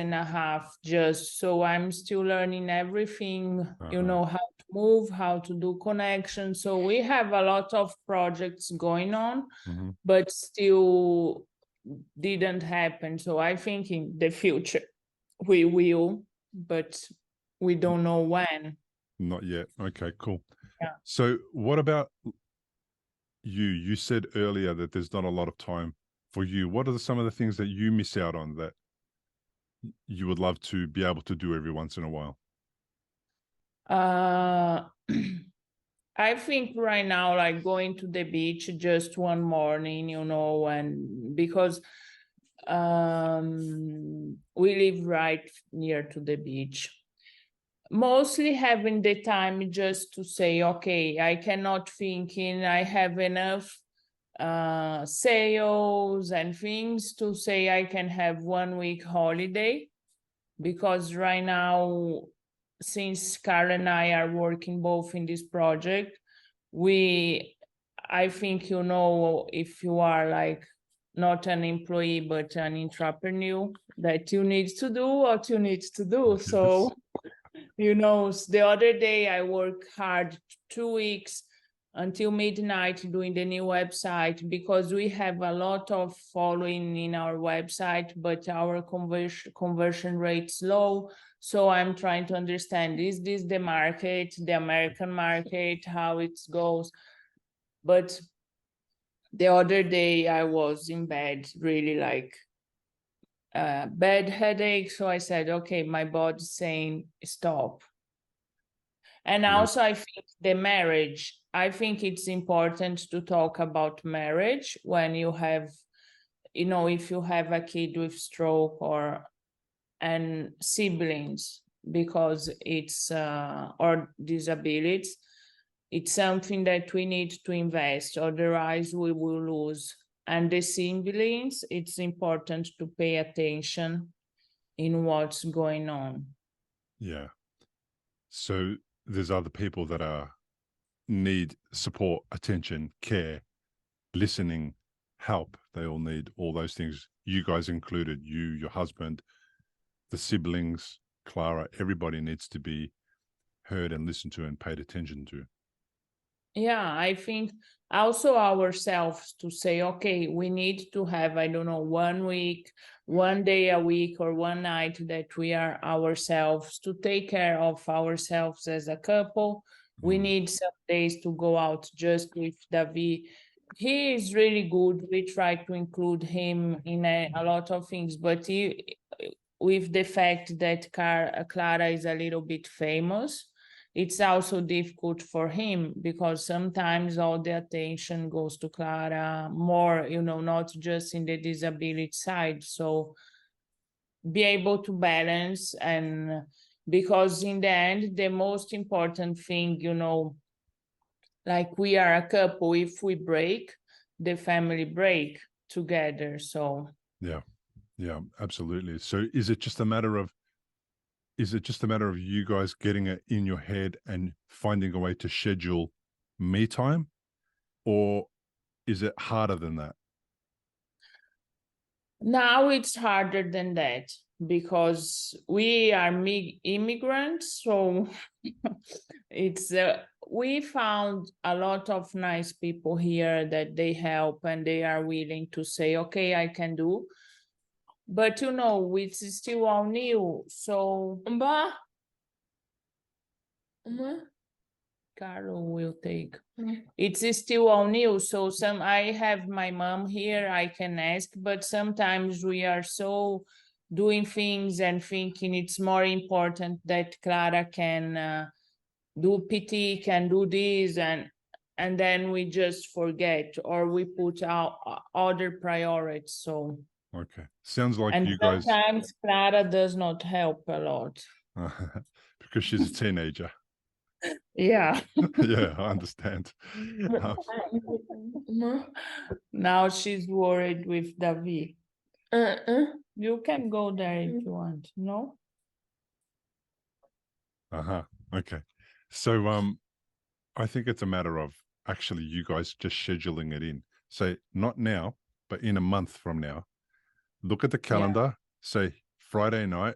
just. So I'm still learning everything, you know, how to move, how to do connections. So we have a lot of projects going on, but still didn't happen. So I think in the future we will, but we don't know when. Not yet. Okay, cool. Yeah. So what about you? You said earlier that there's not a lot of time for you. What are some of the things that you miss out on that you would love to be able to do every once in a while? I think right now, like going to the beach just one morning, you know, and because we live right near to the beach. Mostly having the time just to say, okay, I cannot thinking I have enough sales and things to say I can have 1 week holiday, because right now, since Carl and I are working both in this project, I think, you know, if you are like not an employee but an entrepreneur, that you need to do what you need to do. Yes. So you know, the other day I worked hard 2 weeks until midnight doing the new website, because we have a lot of following in our website, but our conversion rate's low. So I'm trying to understand, is this the market, the American market, how it goes? But the other day I was in bed, really like bad headache. So I said, okay, my body's saying stop. And also I think the marriage, I think it's important to talk about marriage when you have, you know, if you have a kid with stroke and siblings, because it's, or disabilities, it's something that we need to invest, otherwise we will lose. And the siblings, it's important to pay attention in what's going on. Yeah. So there's other people that need support, attention, care, listening, help. They all need all those things. You guys included, you, your husband, the siblings, Clara, everybody needs to be heard and listened to and paid attention to. Yeah, I think also ourselves to say, okay, we need to have, I don't know, 1 week, 1 day a week or one night that we are ourselves, to take care of ourselves as a couple. We need some days to go out just with Davi, he is really good. We try to include him in a lot of things, but with the fact that Clara is a little bit famous, it's also difficult for him because sometimes all the attention goes to Clara more, not just in the disability side. So be able to balance, and because in the end, the most important thing, like we are a couple, if we break, the family break together. So yeah, absolutely. So is it just a matter of you guys getting it in your head and finding a way to schedule me time, or is it harder than that? now it's harder than that because we are immigrants. So it's we found a lot of nice people here that they help and they are willing to say, okay, I can do. But it's still all new. So Carlo will take. It's still all new. So I have my mom here, I can ask, but sometimes we are so doing things and thinking it's more important that Clara can do PT, can do this, and then we just forget, or we put out other priorities. So Okay, sounds like and you guys sometimes Clara does not help a lot. because she's a teenager. Yeah. Yeah, I understand. Now she's worried with David. You can go there if you want. No? Okay. So I think it's a matter of actually you guys just scheduling it in. Say not now, but in a month from now. Look at the calendar, say Friday night,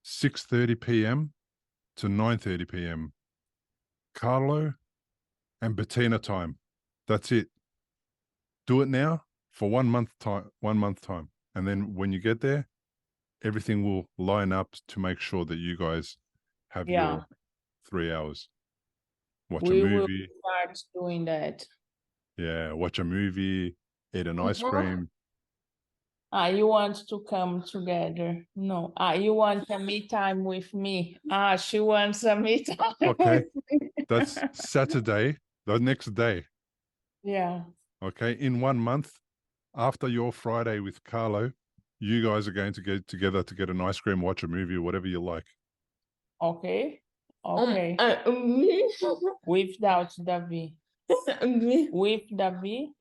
6:30 p.m. to 9:30 p.m. Carlo and Bettina time. That's it. Do it now for 1 month time. And then when you get there, everything will line up to make sure that you guys have your 3 hours. Watch a movie. Will start doing that. Yeah, watch a movie, eat an ice cream. You want to come together? No. You want a me time with me? She wants a me time. Okay, with me. that's Saturday, the next day. Yeah. Okay, in 1 month, after your Friday with Carlo, you guys are going to get together to get an ice cream, watch a movie, or whatever you like. Okay. Okay. Without David. With David.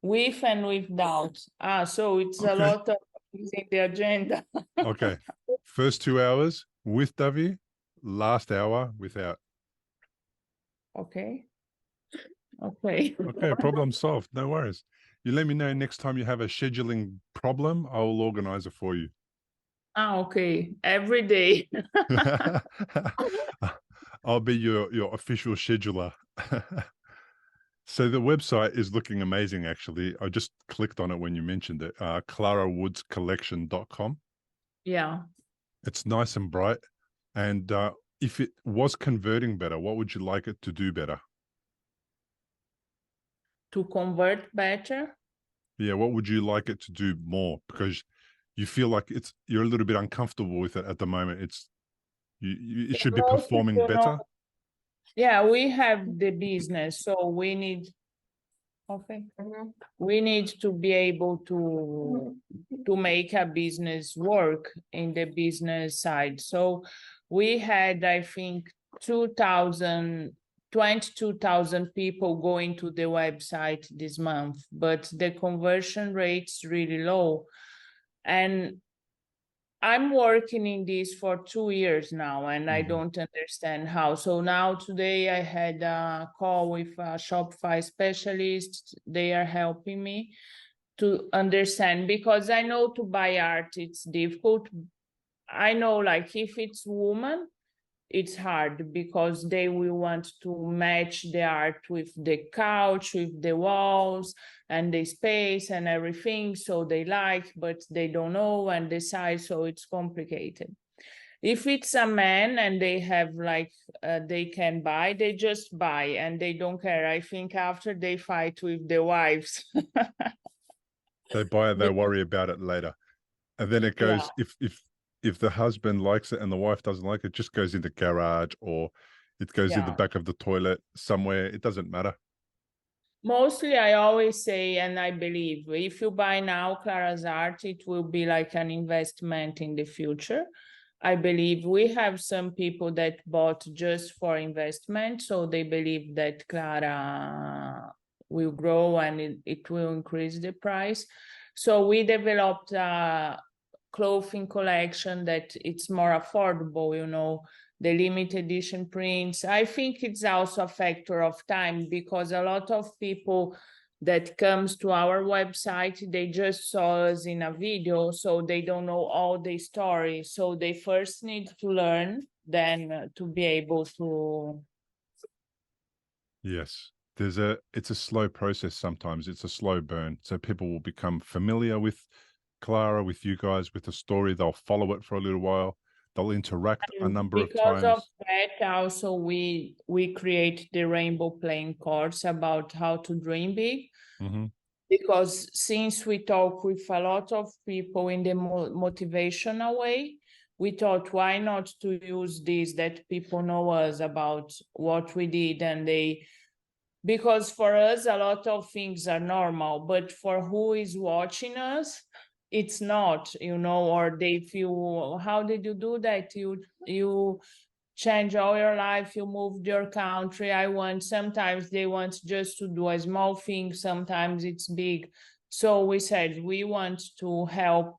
With and without. So it's a lot of things in the agenda. Okay, first 2 hours with Davi, last hour without. Okay. Okay. Okay, problem solved. No worries. You let me know next time you have a scheduling problem. I will organize it for you. Okay. Every day. I'll be your official scheduler. So the website is looking amazing, actually. I just clicked on it when you mentioned it. ClaraWoodsCollection.com. Yeah. It's nice and bright. And if it was converting better, what would you like it to do better? To convert better? Yeah, what would you like it to do more? Because you feel like you're a little bit uncomfortable with it at the moment. It should be performing better. Yeah, we have the business, so we need. Okay. We need to be able to make a business work in the business side. So we had, I think, 22,000 people going to the website this month, but the conversion rate's really low. And I'm working in this for 2 years now, and I don't understand how. So now today I had a call with a Shopify specialist. They are helping me to understand, because I know to buy art, it's difficult. I know, like, if it's woman, it's hard because they will want to match the art with the couch, with the walls and the space and everything. So they like, but they don't know, and the size, so it's complicated. If it's a man and they have like, they can buy, they just buy and they don't care. I think after they fight with their wives. They buy it, they worry about it later. And then it goes, if the husband likes it and the wife doesn't like it, it just goes in the garage or it goes in the back of the toilet somewhere. It doesn't matter. Mostly, I always say, and I believe, if you buy now Clara's art, it will be like an investment in the future. I believe we have some people that bought just for investment, so they believe that Clara will grow and it will increase the price. So we developed a clothing collection that it's more affordable, you know, the limited edition prints. I think it's also a factor of time because a lot of people that comes to our website, they just saw us in a video, so they don't know all the story. So they first need to learn, then to be able to. Yes. It's a slow process sometimes. It's a slow burn. So people will become familiar with Clara, with you guys, with the story. They'll follow it for a little while. They'll interact a number of times. Because of that, also we create the Rainbow Playing course about how to dream big. Mm-hmm. Because since we talk with a lot of people in the motivational way, we thought, why not to use this, that people know us about what we did, and because for us, a lot of things are normal, but for who is watching us, it's not, you know, or they feel, how did you do that? You change all your life, you moved your country. Sometimes they want just to do a small thing, sometimes it's big. So we said we want to help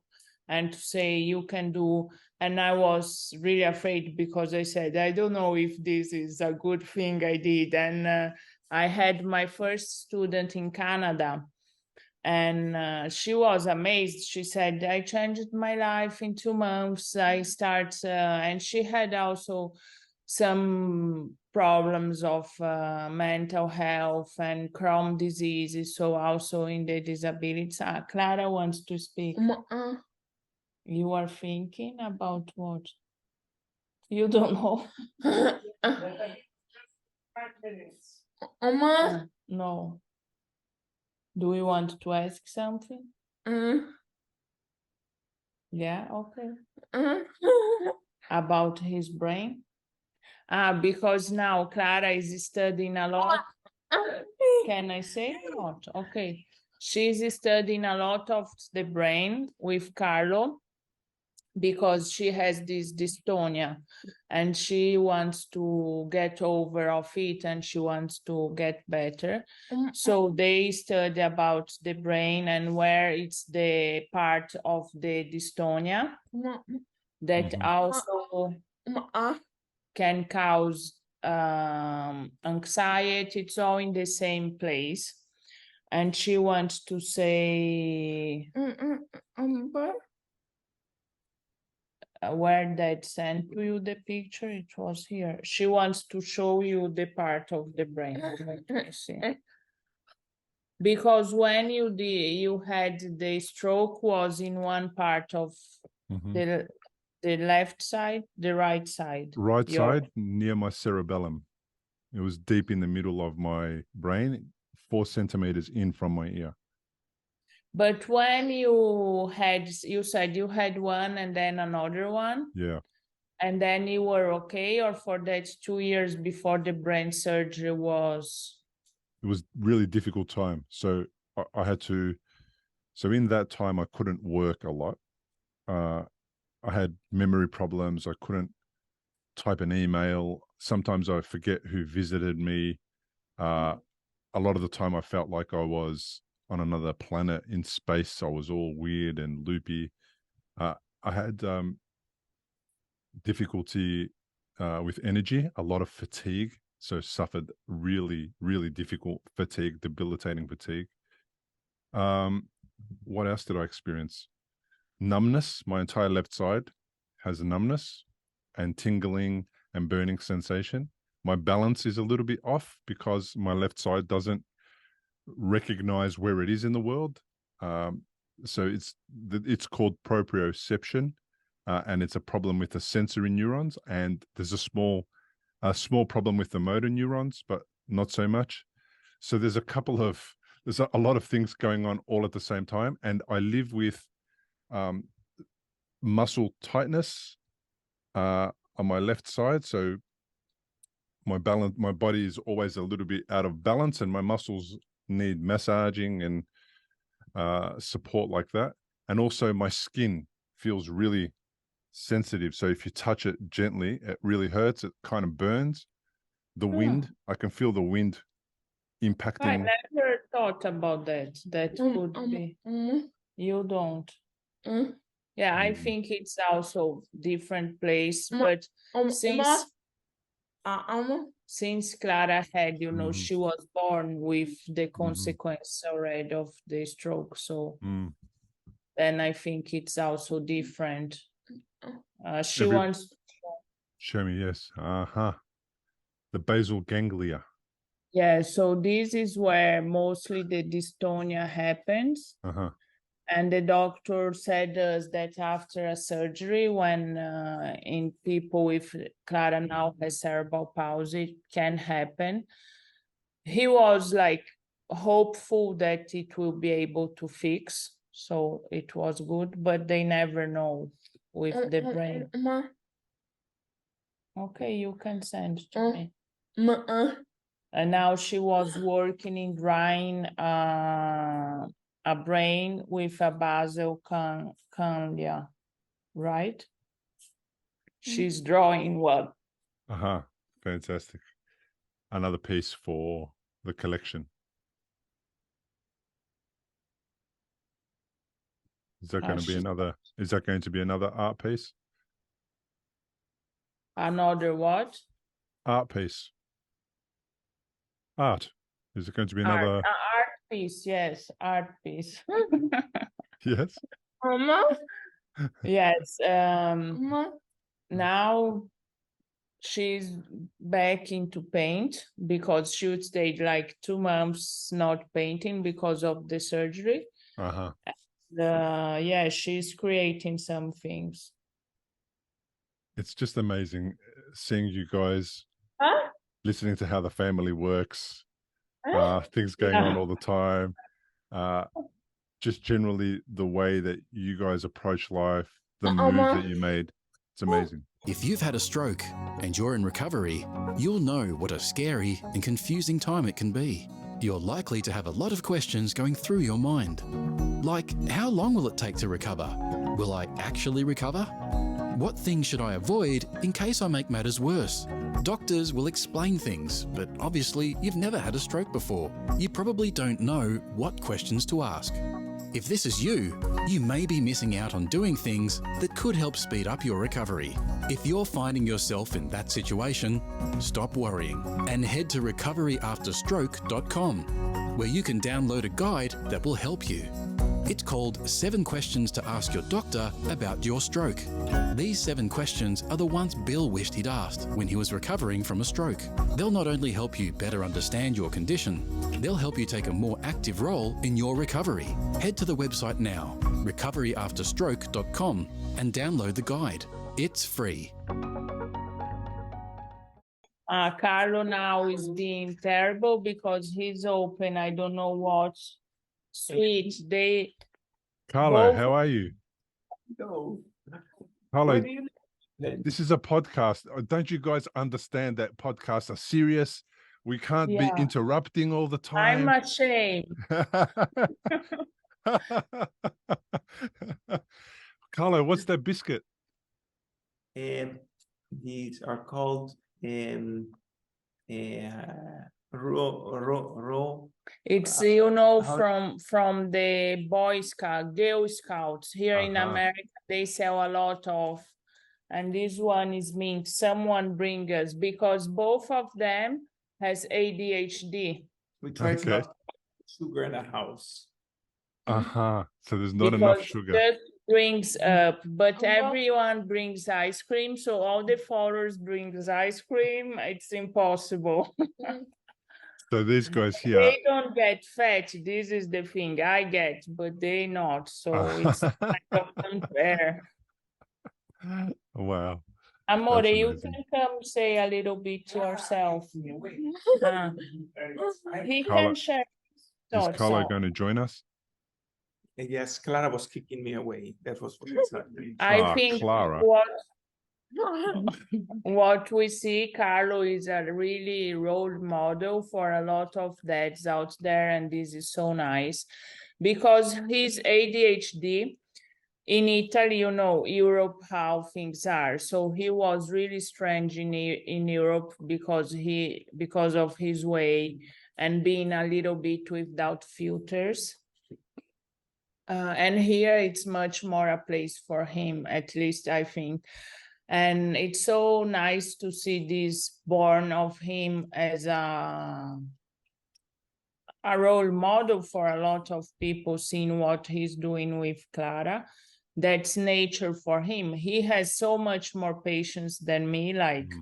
and to say you can do. And I was really afraid because I said, I don't know if this is a good thing I did. And I had my first student in Canada, and she was amazed. She said, I changed my life in 2 months. And she had also some problems of mental health and Crohn's disease. So also in the disabilities. Clara wants to speak. You are thinking about what? You don't know. No. Do you want to ask something? Yeah, okay. About his brain? Because now Clara is studying a lot. Can I say or not? Okay. She's studying a lot of the brain with Carlo because she has this dystonia and she wants to get over of it and she wants to get better. So they study about the brain and where it's the part of the dystonia that also can cause anxiety. It's all in the same place. And she wants to say where that sent to you the picture, it was here. She wants to show you the part of the brain. Let me see. Because when you had the stroke was in one part of the left side, the right side. Right side, near my cerebellum. It was deep in the middle of my brain, 4 centimeters in from my ear. But when you said you had one and then another one. Yeah. And then you were okay, or for that 2 years before the brain surgery was? It was really difficult time. So I had to, so in that time I couldn't work a lot. I had memory problems. I couldn't type an email. Sometimes I forget who visited me. A lot of the time I felt like I was on another planet in space. I was all weird and loopy. I had difficulty with energy, a lot of fatigue. So suffered really, really difficult fatigue, debilitating fatigue. What else did I experience? Numbness. My entire left side has a numbness and tingling and burning sensation. My balance is a little bit off because my left side doesn't recognize where it is in the world. So it's called proprioception. and it's a problem with the sensory neurons, and there's a small problem with the motor neurons, but not so much. So there's a lot of things going on all at the same time, and I live with muscle tightness on my left side, so my body is always a little bit out of balance, and my muscles need massaging and support like that. And also my skin feels really sensitive, so if you touch it gently, it really hurts. It kind of burns. The wind, I can feel the wind impacting. I never thought about that. That could be. You don't. Yeah, I think it's also different place, but since Clara had, she was born with the consequence already of the stroke, so then I think it's also different. She wants to show me, yes. The basal ganglia. Yeah, so this is where mostly the dystonia happens. And the doctor said us that after a surgery, when in people with Clara now has cerebral palsy, it can happen. He was like hopeful that it will be able to fix, so it was good, but they never know with the brain. Okay, you can send to me. And now she was working in drying a brain with a basal ganglia, right? She's drawing one. Fantastic. Another piece for the collection. Is that going to be another art piece? Another what? Art piece. Art. Is it going to be another art piece? Yes, art piece. Yes. Yes. Now she's back into paint because she would stay like 2 months not painting because of the surgery. Yeah, she's creating some things. It's just amazing seeing you guys, listening to how the family works, things going on all the time, just generally the way that you guys approach life, the moves that you made. It's amazing. If you've had a stroke and you're in recovery, you'll know what a scary and confusing time it can be. You're likely to have a lot of questions going through your mind. Like, how long will it take to recover? Will I actually recover? What things should I avoid in case I make matters worse? Doctors will explain things, but obviously you've never had a stroke before. You probably don't know what questions to ask. If this is you, you may be missing out on doing things that could help speed up your recovery. If you're finding yourself in that situation, stop worrying and head to recoveryafterstroke.com, where you can download a guide that will help you. It's called 7 Questions to Ask Your Doctor About Your Stroke. These 7 questions are the ones Bill wished he'd asked when he was recovering from a stroke. They'll not only help you better understand your condition, they'll help you take a more active role in your recovery. Head to the website now, recoveryafterstroke.com, and download the guide. It's free. Carlo now is being terrible because he's open. I don't know what. Sweet. Carlo, how are you? No. Carlo, this is a podcast. Don't you guys understand that podcasts are serious? We can't be interrupting all the time. I'm ashamed. Carlo, what's that biscuit? These are called raw. It's from the Girl Scouts here in America. They sell a lot of, and this one is mint. Someone bring us because both of them has ADHD. Which is not sugar in a house. So there's not enough sugar. That brings up, but everyone brings ice cream, so all the followers brings ice cream. It's impossible. So these guys here, they don't get fat. This is the thing. I get, but they not. So it's kind of unfair. Wow. Amore, That's you amazing. can come say a little bit yourself. He Carlo, can share his is thoughts. Carlo So going to join us? Yes, Clara was kicking me away. That was what exactly. I think Clara. what we see, Carlo is a really role model for a lot of dads out there, and this is so nice because his ADHD in Italy, you know, Europe, how things are. So he was really strange in Europe because of his way and being a little bit without filters. And here it's much more a place for him, at least I think. And it's so nice to see this born of him as a role model for a lot of people, seeing what he's doing with Clara. That's nature for him. He has so much more patience than me, like,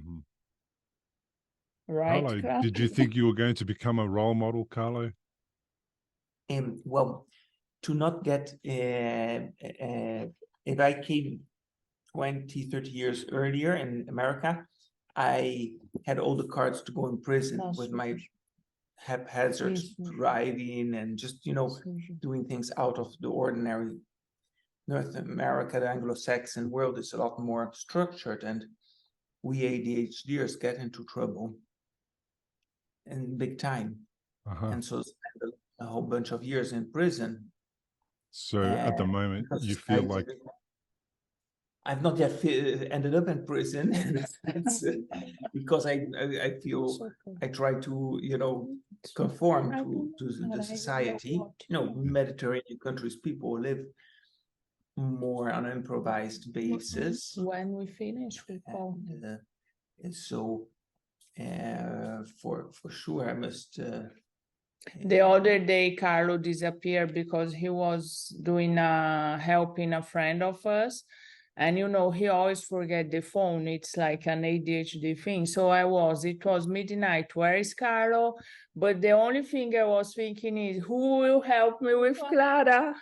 right, Carlo, Clara? did you think you were going to become a role model, Carlo? Well, to not get, if I came 20, 30 years earlier in America, I had all the cards to go in prison with my haphazard driving and just, doing things out of the ordinary. North America, the Anglo-Saxon world is a lot more structured, and we ADHDers get into trouble in big time. And so spend a whole bunch of years in prison. So at the moment, you feel like... I've not yet ended up in prison because I feel I try to, conform to the society. Mediterranean countries, people live more on an improvised basis. When we finish, we call. And so, for sure, I must. The other day, Carlo disappeared because he was doing helping a friend of us. And, he always forget the phone. It's like an ADHD thing. So it was midnight. Where is Carlo? But the only thing I was thinking is, who will help me with Clara?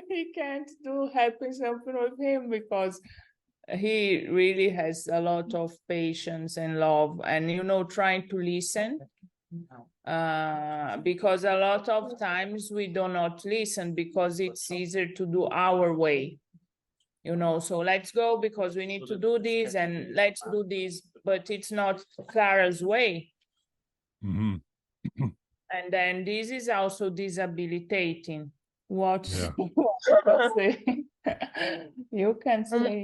He can't do happy something with him because he really has a lot of patience and love and, trying to listen. Because a lot of times we do not listen because it's easier to do our way. So let's go because we need to do this and let's do this, but it's not Clara's way. And then this is also disabilitating. What? Yeah. You can say.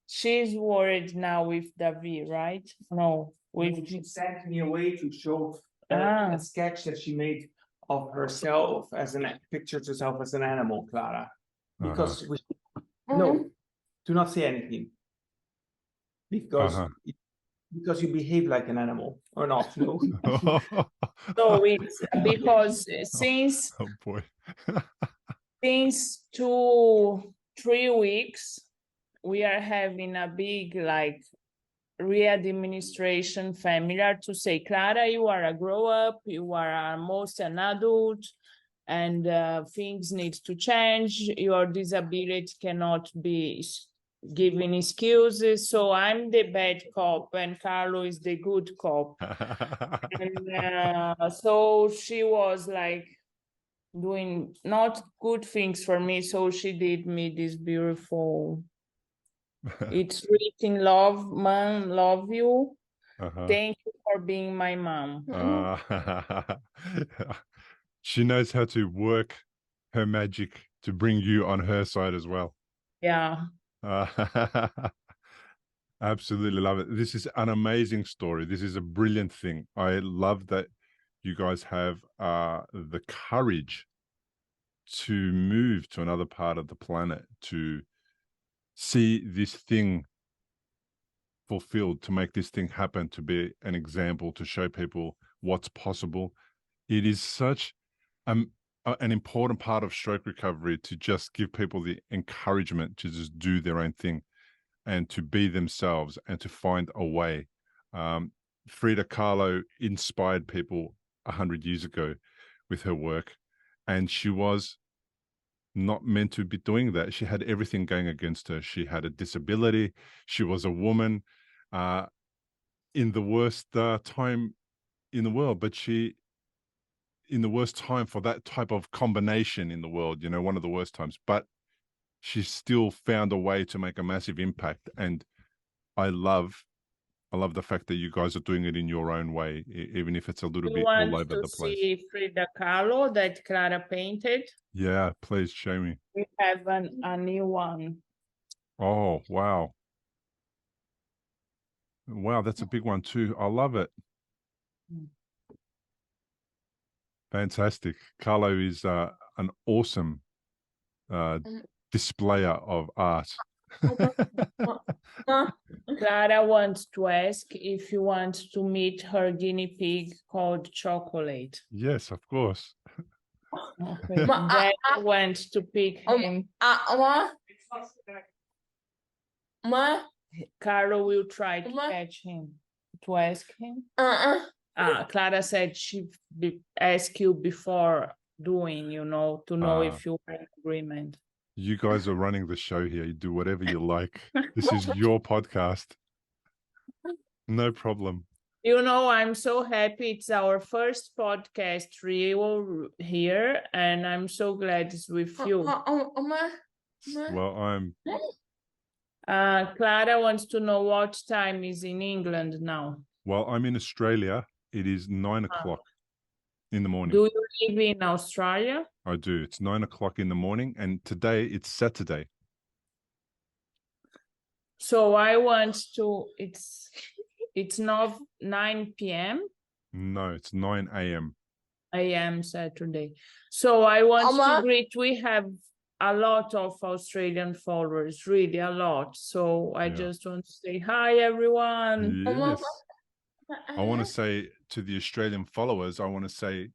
She's worried now with Davi, right? No, she sent me away to show a sketch that she made of herself pictures herself as an animal, Clara, because no, do not say anything. Because you behave like an animal or not. No. So it's because since since 2-3 weeks, we are having a big re-administration familiar to say, Clara, you are a grow-up, you are almost an adult, and things need to change. Your disability cannot be giving excuses. So I'm the bad cop and Carlo is the good cop. And so she was doing not good things for me. So she did me this beautiful, it's written, love, mom, love you. Thank you for being my mom. She knows how to work her magic to bring you on her side as well. Yeah. Absolutely love it. This is an amazing story. This is a brilliant thing. I love that you guys have the courage to move to another part of the planet, to see this thing fulfilled, to make this thing happen, to be an example, to show people what's possible. It is such an important part of stroke recovery to just give people the encouragement to just do their own thing and to be themselves and to find a way. Frida Kahlo inspired people 100 years ago with her work, and she was not meant to be doing that. She had everything going against her. She had a disability. She was a woman in the worst time in the world, but in the worst time for that type of combination in the world, you know, one of the worst times, but she still found a way to make a massive impact. And I love the fact that you guys are doing it in your own way, even if it's a little bit all over the place. You want to see Frida Kahlo that Clara painted? Yeah, please show me. We have a new one. Oh, wow. Wow, that's a big one too. I love it. Fantastic. Carlo is an awesome displayer of art. Clara wants to ask if you want to meet her guinea pig called Chocolate. Yes, of course. Okay. Dad went to pick him. Carlo will try to catch him, to ask him. Clara said she asked you before doing, you know, to know if you were in agreement. You guys are running the show here. You do whatever you like. This is your podcast. No problem. You know, I'm so happy. It's our first podcast real here, and I'm so glad it's with you. Well, Clara wants to know what time is in England now. Well, I'm in Australia. It is 9 o'clock in the morning. Do you live in Australia? I do. It's 9 o'clock in the morning, and today it's Saturday. So I want to, it's not 9 p.m. No, it's 9 a.m. AM Saturday. So I want to greet, we have a lot of Australian followers, really a lot. So I just want to say hi, everyone. Yes. I want to say to the Australian followers, I want to say,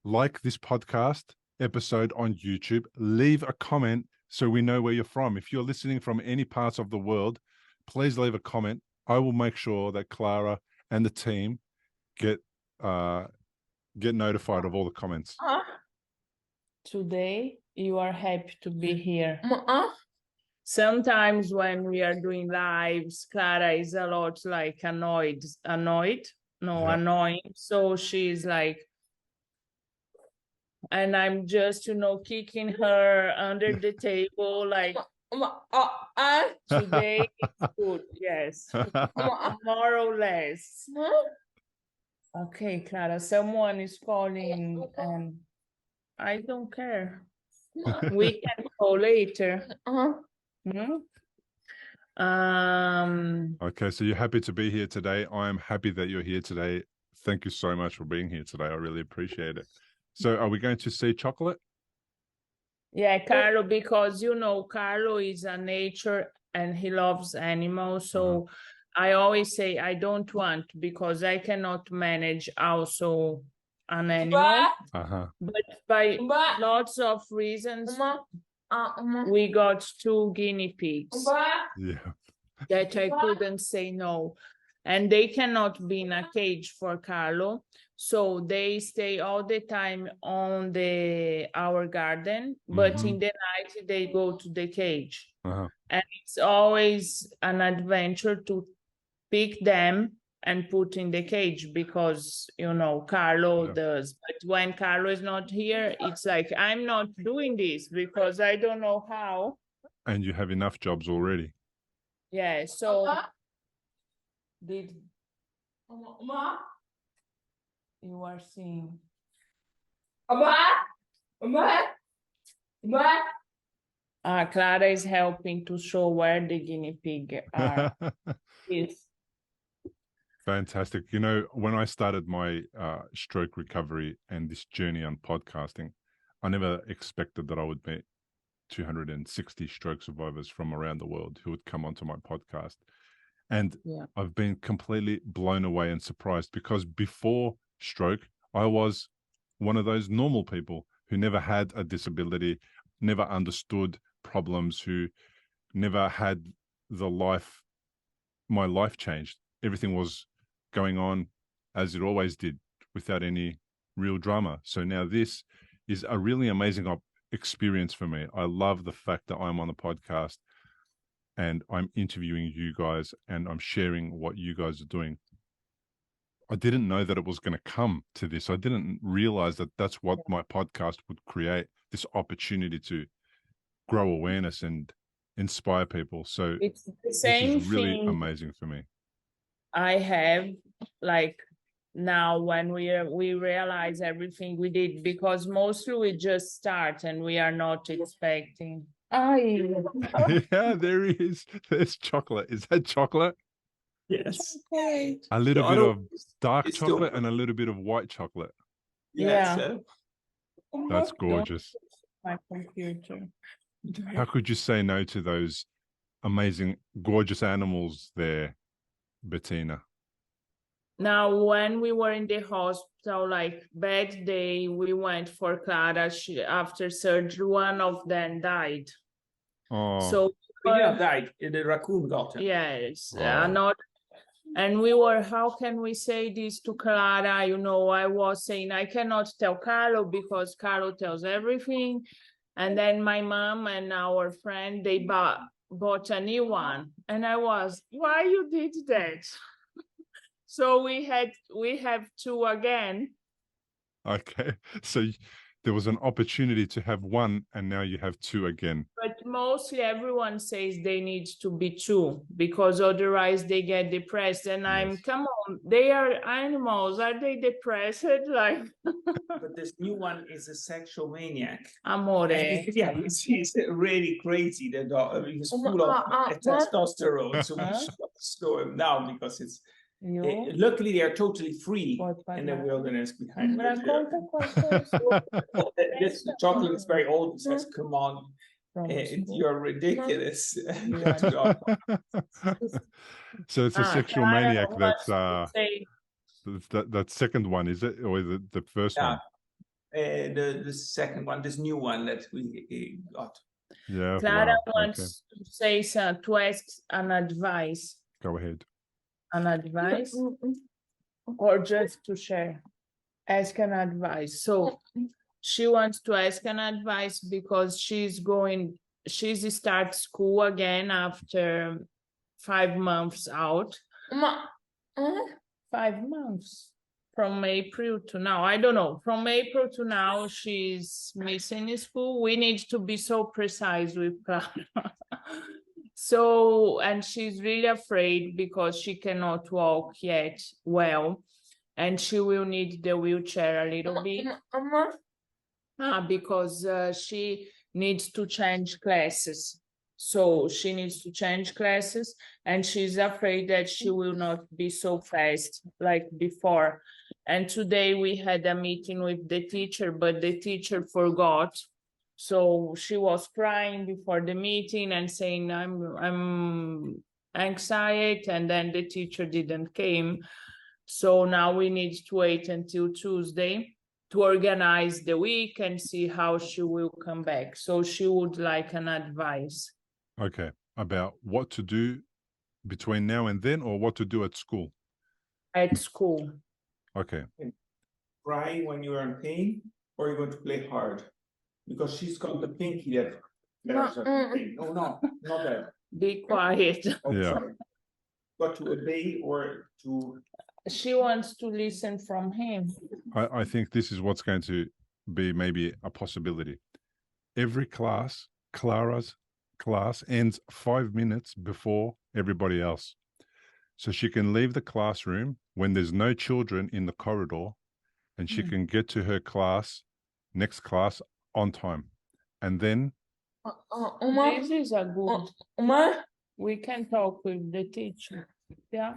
like this podcast episode on YouTube, leave a comment so we know where you're from. If you're listening from any parts of the world, please leave a comment. I will make sure that Clara and the team get notified of all the comments. Today, you are happy to be here. Sometimes when we are doing lives, Clara is a lot like annoying. So she's like, and I'm just, you know, kicking her under the table, like, today it's good, yes. More or less. Okay, Clara, someone is calling and I don't care. We can call later. Okay, so you're happy to be here today. I am happy that you're here today. Thank you so much for being here today. I really appreciate it. So are we going to see Chocolate? Yeah, Carlo, because, you know, Carlo is a nature and he loves animals. So I always say I don't want, because I cannot manage also an animal. But by lots of reasons, we got 2 guinea pigs that I couldn't say no. And they cannot be in a cage for Carlo. So they stay all the time on our garden, but in the night they go to the cage. And it's always an adventure to pick them and put in the cage because, you know, Carlo does. But when Carlo is not here, it's like, I'm not doing this because I don't know how. And you have enough jobs already. Yeah, so you are seeing. Clara is helping to show where the guinea pig is. Fantastic. You know, when I started my stroke recovery and this journey on podcasting, I never expected that I would meet 260 stroke survivors from around the world who would come onto my podcast. And I've been completely blown away and surprised, because before stroke, I was one of those normal people who never had a disability, never understood problems, who never had my life changed. Everything was going on as it always did, without any real drama. So now this is a really amazing experience for me. I love the fact that I'm on the podcast and I'm interviewing you guys and I'm sharing what you guys are doing. I didn't know that it was going to come to this. I didn't realize that that's what my podcast would create, this opportunity to grow awareness and inspire people. So It's the this same is really thing amazing for me. I have, like, now when we realize everything we did, because mostly we just start and we are not expecting. Yeah, there is. There's chocolate. Is that chocolate? Yes. Okay. A little bit of dark it's chocolate still- and a little bit of white chocolate. Yes, Yeah. That's gorgeous. My computer. How could you say no to those amazing, gorgeous animals there, Bettina? Now, when we were in the hospital, like bad day, we went for Clara. After surgery, one of them died. Oh, So Yeah, died. The raccoon got him. yes, Oh. not. And we were, how can we say this to Clara? You know, I was saying I cannot tell Carlo because Carlo tells everything. And then my mom and our friend, they bought a new one. And I was, why you did that? So we have two again. okay. So there was an opportunity to have one, and now you have two again. But mostly everyone says they need to be two because otherwise they get depressed. And I'm, Yes. come on, they are animals. Are they depressed? Like, But this new one is a sexual maniac. amore. Yeah, he's really crazy. The dog, he's full of testosterone. So we should slow him down because it's. Luckily, they are totally free in the wilderness behind the This chocolate is very old. It says, "Come on, you're ridiculous." So it's a sexual maniac. That's say, that second one, is it, or the first one? The second one, this new one that we got. Yeah. Clara wow. wants to say to ask an advice. Go ahead. An advice or just to share, ask an advice. So she wants to ask an advice because she's start school again after 5 months out. 5 months from April to now. I don't know, from April to now she's missing school. We need to be so precise with Clara. So, and she's really afraid because she cannot walk yet well, and she will need the wheelchair a little bit. Because she needs to change classes. So she needs to change classes, and she's afraid that she will not be so fast like before. And today we had a meeting with the teacher, but the teacher forgot. So she was crying before the meeting and saying, I'm anxious, and then the teacher didn't came. So now we need to wait until Tuesday to organize the week and see how she will come back. So she would like an advice. Okay. About what to do between now and then, or what to do at school? At school. Okay. Cry when you are in pain, or you're going to play hard? Because she's got the pinky that there's a thing. Oh no, not that. Be quiet. Oh, Yeah. sorry. Got to obey or to. She wants to listen from him. I think this is what's going to be maybe a possibility. Every class, Clara's class, ends 5 minutes before everybody else. So she can leave the classroom when there's no children in the corridor, and she can get to her class, next class, on time. And then This is a good. We can talk with the teacher. Yeah.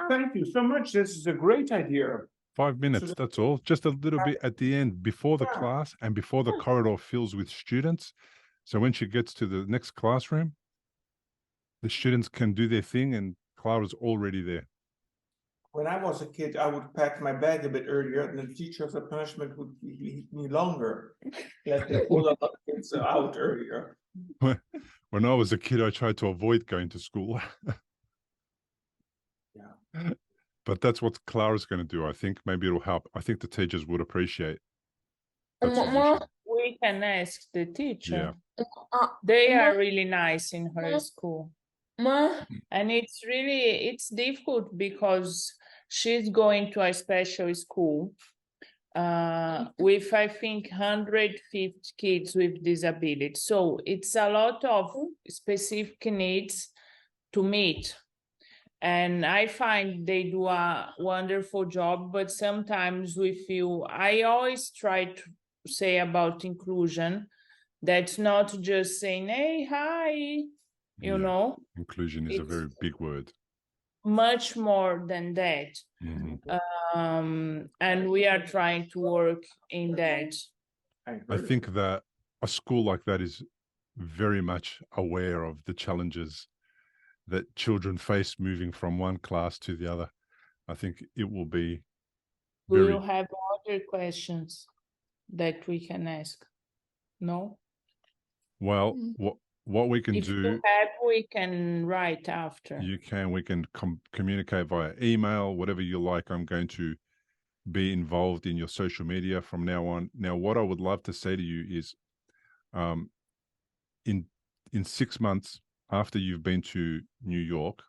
Thank you so much. This is a great idea. 5 minutes, that's all. Just a little bit at the end before the class and before the corridor fills with students. So when she gets to the next classroom, the students can do their thing and Clara's already there. When I was a kid, I would pack my bag a bit earlier, and the teacher as a punishment would leave me longer. Let me pull up kids out earlier. When I was a kid, I tried to avoid going to school. Yeah. But that's what Clara's going to do. I think maybe it'll help. I think the teachers would appreciate that solution. we can ask the teacher. Yeah. They are really nice in her school. And it's difficult because she's going to a special school with, I think, 150 kids with disabilities. So it's a lot of specific needs to meet. And I find they do a wonderful job, but sometimes we feel, I always try to say about inclusion, that's not just saying, hey, hi, you know. Inclusion is a very big word. Much more than that. And we are trying to work in that. I think that a school like that is very much aware of the challenges that children face moving from one class to the other. I think it will be Do you have other questions that we can ask? No? Well, what we can if do... you have, we can write after. You can. We can communicate via email, whatever you like. I'm going to be involved in your social media from now on. Now, what I would love to say to you is in 6 months after you've been to New York,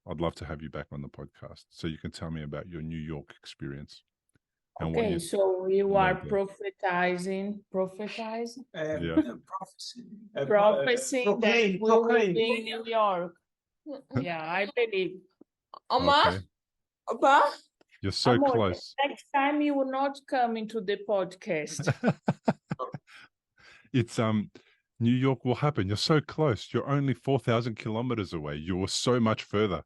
I'd love to have you back on the podcast so you can tell me about your New York experience. Okay, so you are prophesying, yeah. Prophesying that we will be in New York. Yeah, I believe. Okay. You're so close. Next time you will not come into the podcast. It's New York will happen. You're so close. You're only 4,000 kilometers away. You were so much further.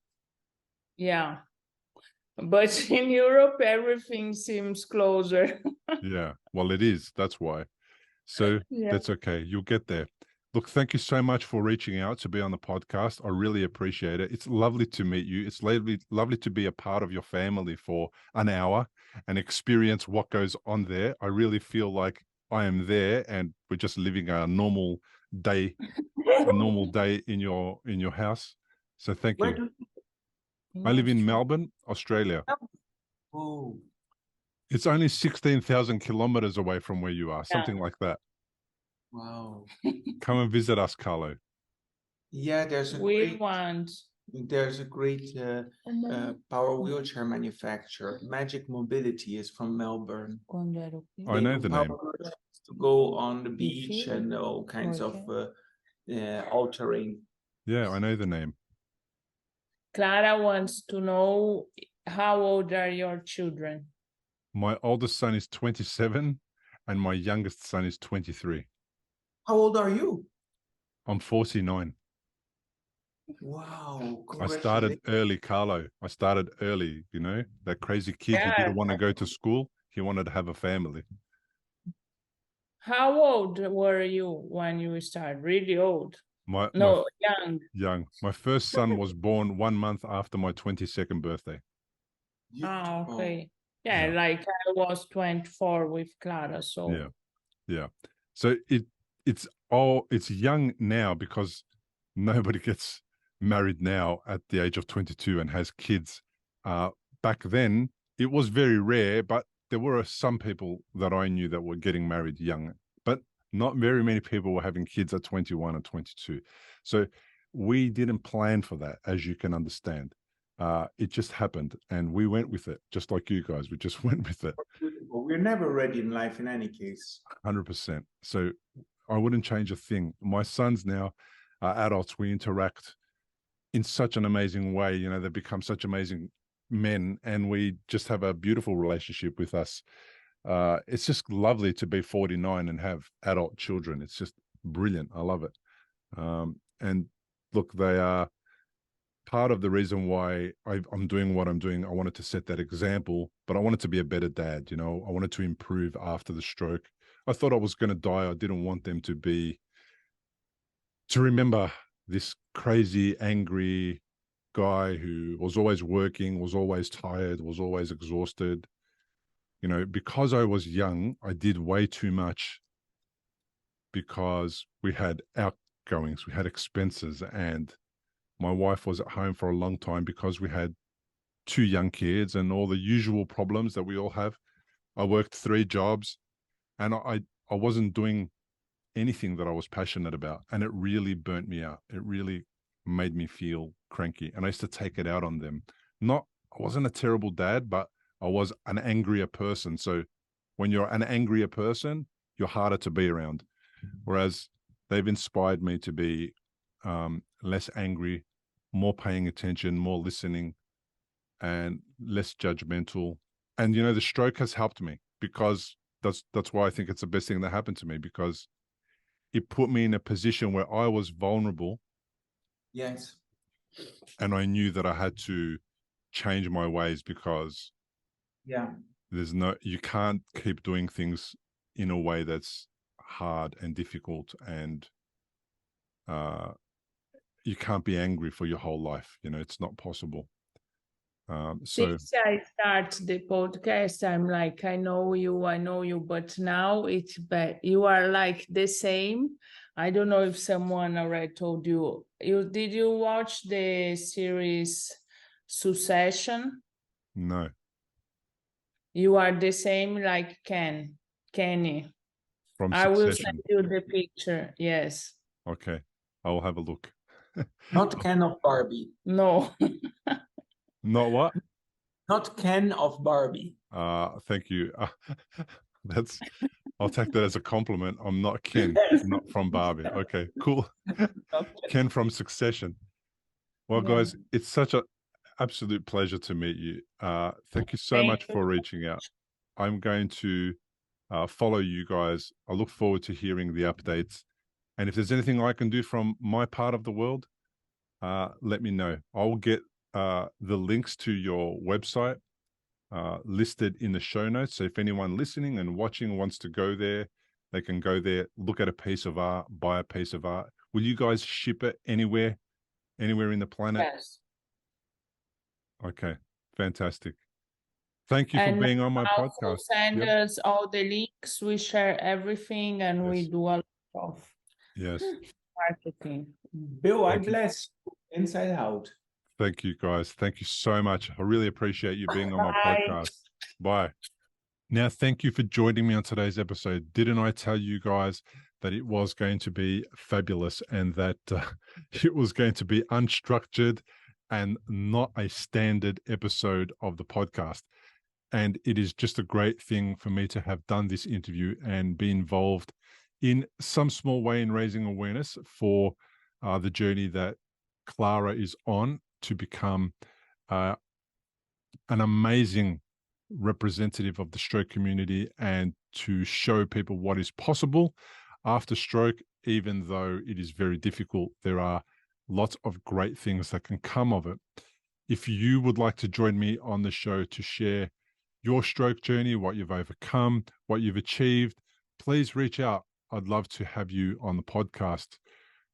Yeah. But in Europe, everything seems closer. Yeah, well, it is. That's why. So that's okay. You'll get there. Look, thank you so much for reaching out to be on the podcast. I really appreciate it. It's lovely to meet you. It's lovely to be a part of your family for an hour and experience what goes on there. I really feel like I am there and we're just living a normal day, in your house. So thank you. I live in Melbourne, Australia. Oh. It's only 16,000 kilometers away from where you are, something like that. Wow. Come and visit us, Carlo. Yeah, there's a great power wheelchair manufacturer. Magic Mobility is from Melbourne. I know the name. To go on the beach and all kinds of all terrain. Yeah, I know the name. Clara wants to know, how old are your children? My oldest son is 27 and my youngest son is 23. How old are you? I'm 49. Wow. I started early, Carlo. I started early, you know, that crazy kid who didn't want to go to school. He wanted to have a family. How old were you when you started? Really old? Young. Young. My first son was born 1 month after my 22nd birthday. Oh, okay. Yeah, like I was 24 with Clara, so. Yeah. So it's young now because nobody gets married now at the age of 22 and has kids. Back then, it was very rare, but there were some people that I knew that were getting married young, but not very many people were having kids at 21 and 22. So we didn't plan for that, as you can understand. It just happened and we went with it, just like you guys. We just went with it. We're never ready in life in any case. 100%. So I wouldn't change a thing. My sons now are adults. We interact in such an amazing way. You know, they become such amazing men and we just have a beautiful relationship with us. It's just lovely to be 49 and have adult children. It's just brilliant. I love it. And look, they are part of the reason why I'm doing what I'm doing. I wanted to set that example, but I wanted to be a better dad. You know, I wanted to improve after the stroke. I thought I was going to die. I didn't want them to remember this crazy, angry guy who was always working, was always tired, was always exhausted. You know, because I was young, I did way too much because we had outgoings, we had expenses, and my wife was at home for a long time because we had 2 young kids and all the usual problems that we all have. I worked 3 jobs and I wasn't doing anything that I was passionate about, and it really burnt me out. It really made me feel cranky, and I used to take it out on them. I wasn't a terrible dad, but I was an angrier person. So when you're an angrier person, you're harder to be around. Whereas they've inspired me to be less angry, more paying attention, more listening, and less judgmental. And, you know, the stroke has helped me, because that's why I think it's the best thing that happened to me, because it put me in a position where I was vulnerable. Yes. And I knew that I had to change my ways, because you can't keep doing things in a way that's hard and difficult, and you can't be angry for your whole life. You know, it's not possible. Since I start the podcast, I'm like, I know you, but now it's bad. You are like the same. I don't know if someone already told you. Did you watch the series Succession? No. You are the same like Kenny. From I will Succession. send you the picture. Yes. Okay, I will have a look. Not Ken of Barbie. No. Not what? Not Ken of Barbie. Thank you. I'll take that as a compliment. I'm not Ken, not from Barbie. Okay, cool. Okay. Ken from Succession. Well, guys, it's such an absolute pleasure to meet you. Thank you so much for reaching out. I'm going to follow you guys. I look forward to hearing the updates. And if there's anything I can do from my part of the world, let me know. I'll get the links to your website listed in the show notes. So if anyone listening and watching wants to go there, they can go there, look at a piece of art, buy a piece of art. Will you guys ship it anywhere in the planet? Yes. Okay, fantastic. Thank you for being on my podcast. Send us all the links. We share everything, and we do a lot of marketing. Bill, I bless you inside out. Thank you, guys. Thank you so much. I really appreciate you being on my podcast. Bye. Now, thank you for joining me on today's episode. Didn't I tell you guys that it was going to be fabulous, and that it was going to be unstructured and not a standard episode of the podcast? And it is just a great thing for me to have done this interview and be involved in some small way in raising awareness for the journey that Clara is on to become an amazing representative of the stroke community, and to show people what is possible after stroke. Even though it is very difficult, there are lots of great things that can come of it. If you would like to join me on the show to share your stroke journey, what you've overcome, what you've achieved, please reach out. I'd love to have you on the podcast.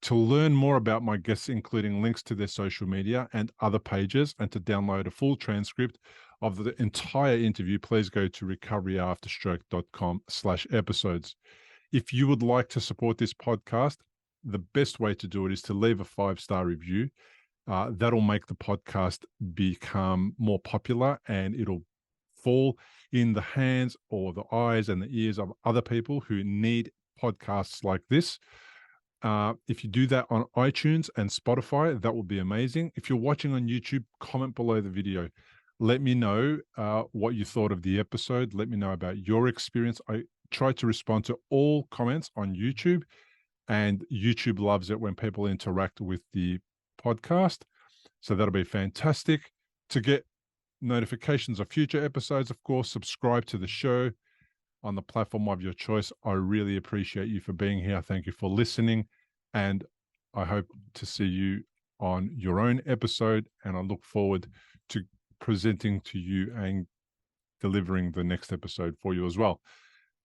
To learn more about my guests, including links to their social media and other pages, and to download a full transcript of the entire interview, please go to recoveryafterstroke.com/episodes. If you would like to support this podcast, the best way to do it is to leave a 5-star review. That'll make the podcast become more popular, and it'll fall in the hands or the eyes and the ears of other people who need podcasts like this. If you do that on iTunes and Spotify, that will be amazing. If you're watching on YouTube, comment below the video. Let me know what you thought of the episode. Let me know about your experience. I try to respond to all comments on YouTube, and YouTube loves it when people interact with the podcast. So that'll be fantastic. To get notifications of future episodes, of course, subscribe to the show on the platform of your choice. I really appreciate you for being here. Thank you for listening, and I hope to see you on your own episode, and I look forward to presenting to you and delivering the next episode for you as well.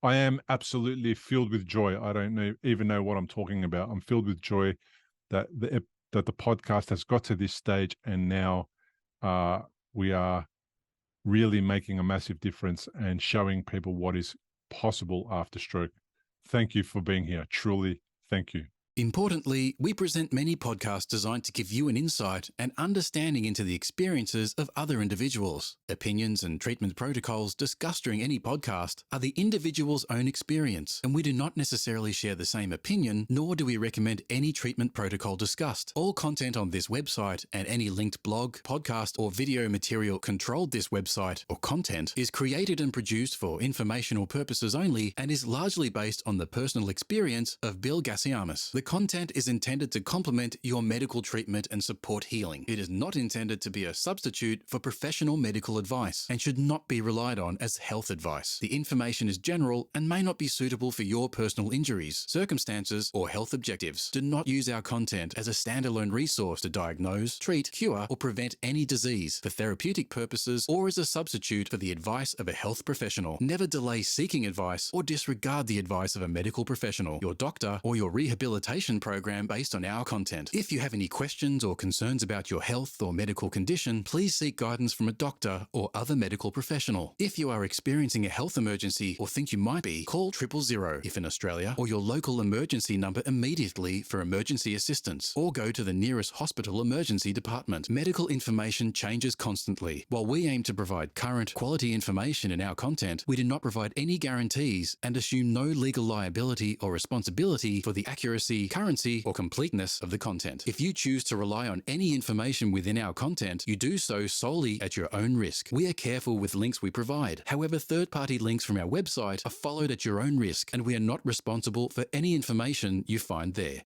I am absolutely filled with joy. I don't even know what I'm talking about. I'm filled with joy that the podcast has got to this stage, and now we are really making a massive difference and showing people what is possible after stroke. Thank you for being here. Truly, thank you. Importantly, we present many podcasts designed to give you an insight and understanding into the experiences of other individuals. Opinions and treatment protocols discussed during any podcast are the individual's own experience, and we do not necessarily share the same opinion, nor do we recommend any treatment protocol discussed. All content on this website and any linked blog, podcast, or video material controlled this website or content is created and produced for informational purposes only and is largely based on the personal experience of Bill Gassiamis. The content is intended to complement your medical treatment and support healing. It is not intended to be a substitute for professional medical advice and should not be relied on as health advice. The information is general and may not be suitable for your personal injuries, circumstances, or health objectives. Do not use our content as a standalone resource to diagnose, treat, cure, or prevent any disease for therapeutic purposes or as a substitute for the advice of a health professional. Never delay seeking advice or disregard the advice of a medical professional, your doctor, or your rehabilitation program based on our content. If you have any questions or concerns about your health or medical condition, please seek guidance from a doctor or other medical professional. If you are experiencing a health emergency or think you might be, call 000 if in Australia, or your local emergency number immediately for emergency assistance, or go to the nearest hospital emergency department. Medical information changes constantly. While we aim to provide current, quality information in our content, we do not provide any guarantees and assume no legal liability or responsibility for the accuracy, currency, or completeness of the content. If you choose to rely on any information within our content, you do so solely at your own risk. We are careful with links we provide. However, third-party links from our website are followed at your own risk, and we are not responsible for any information you find there.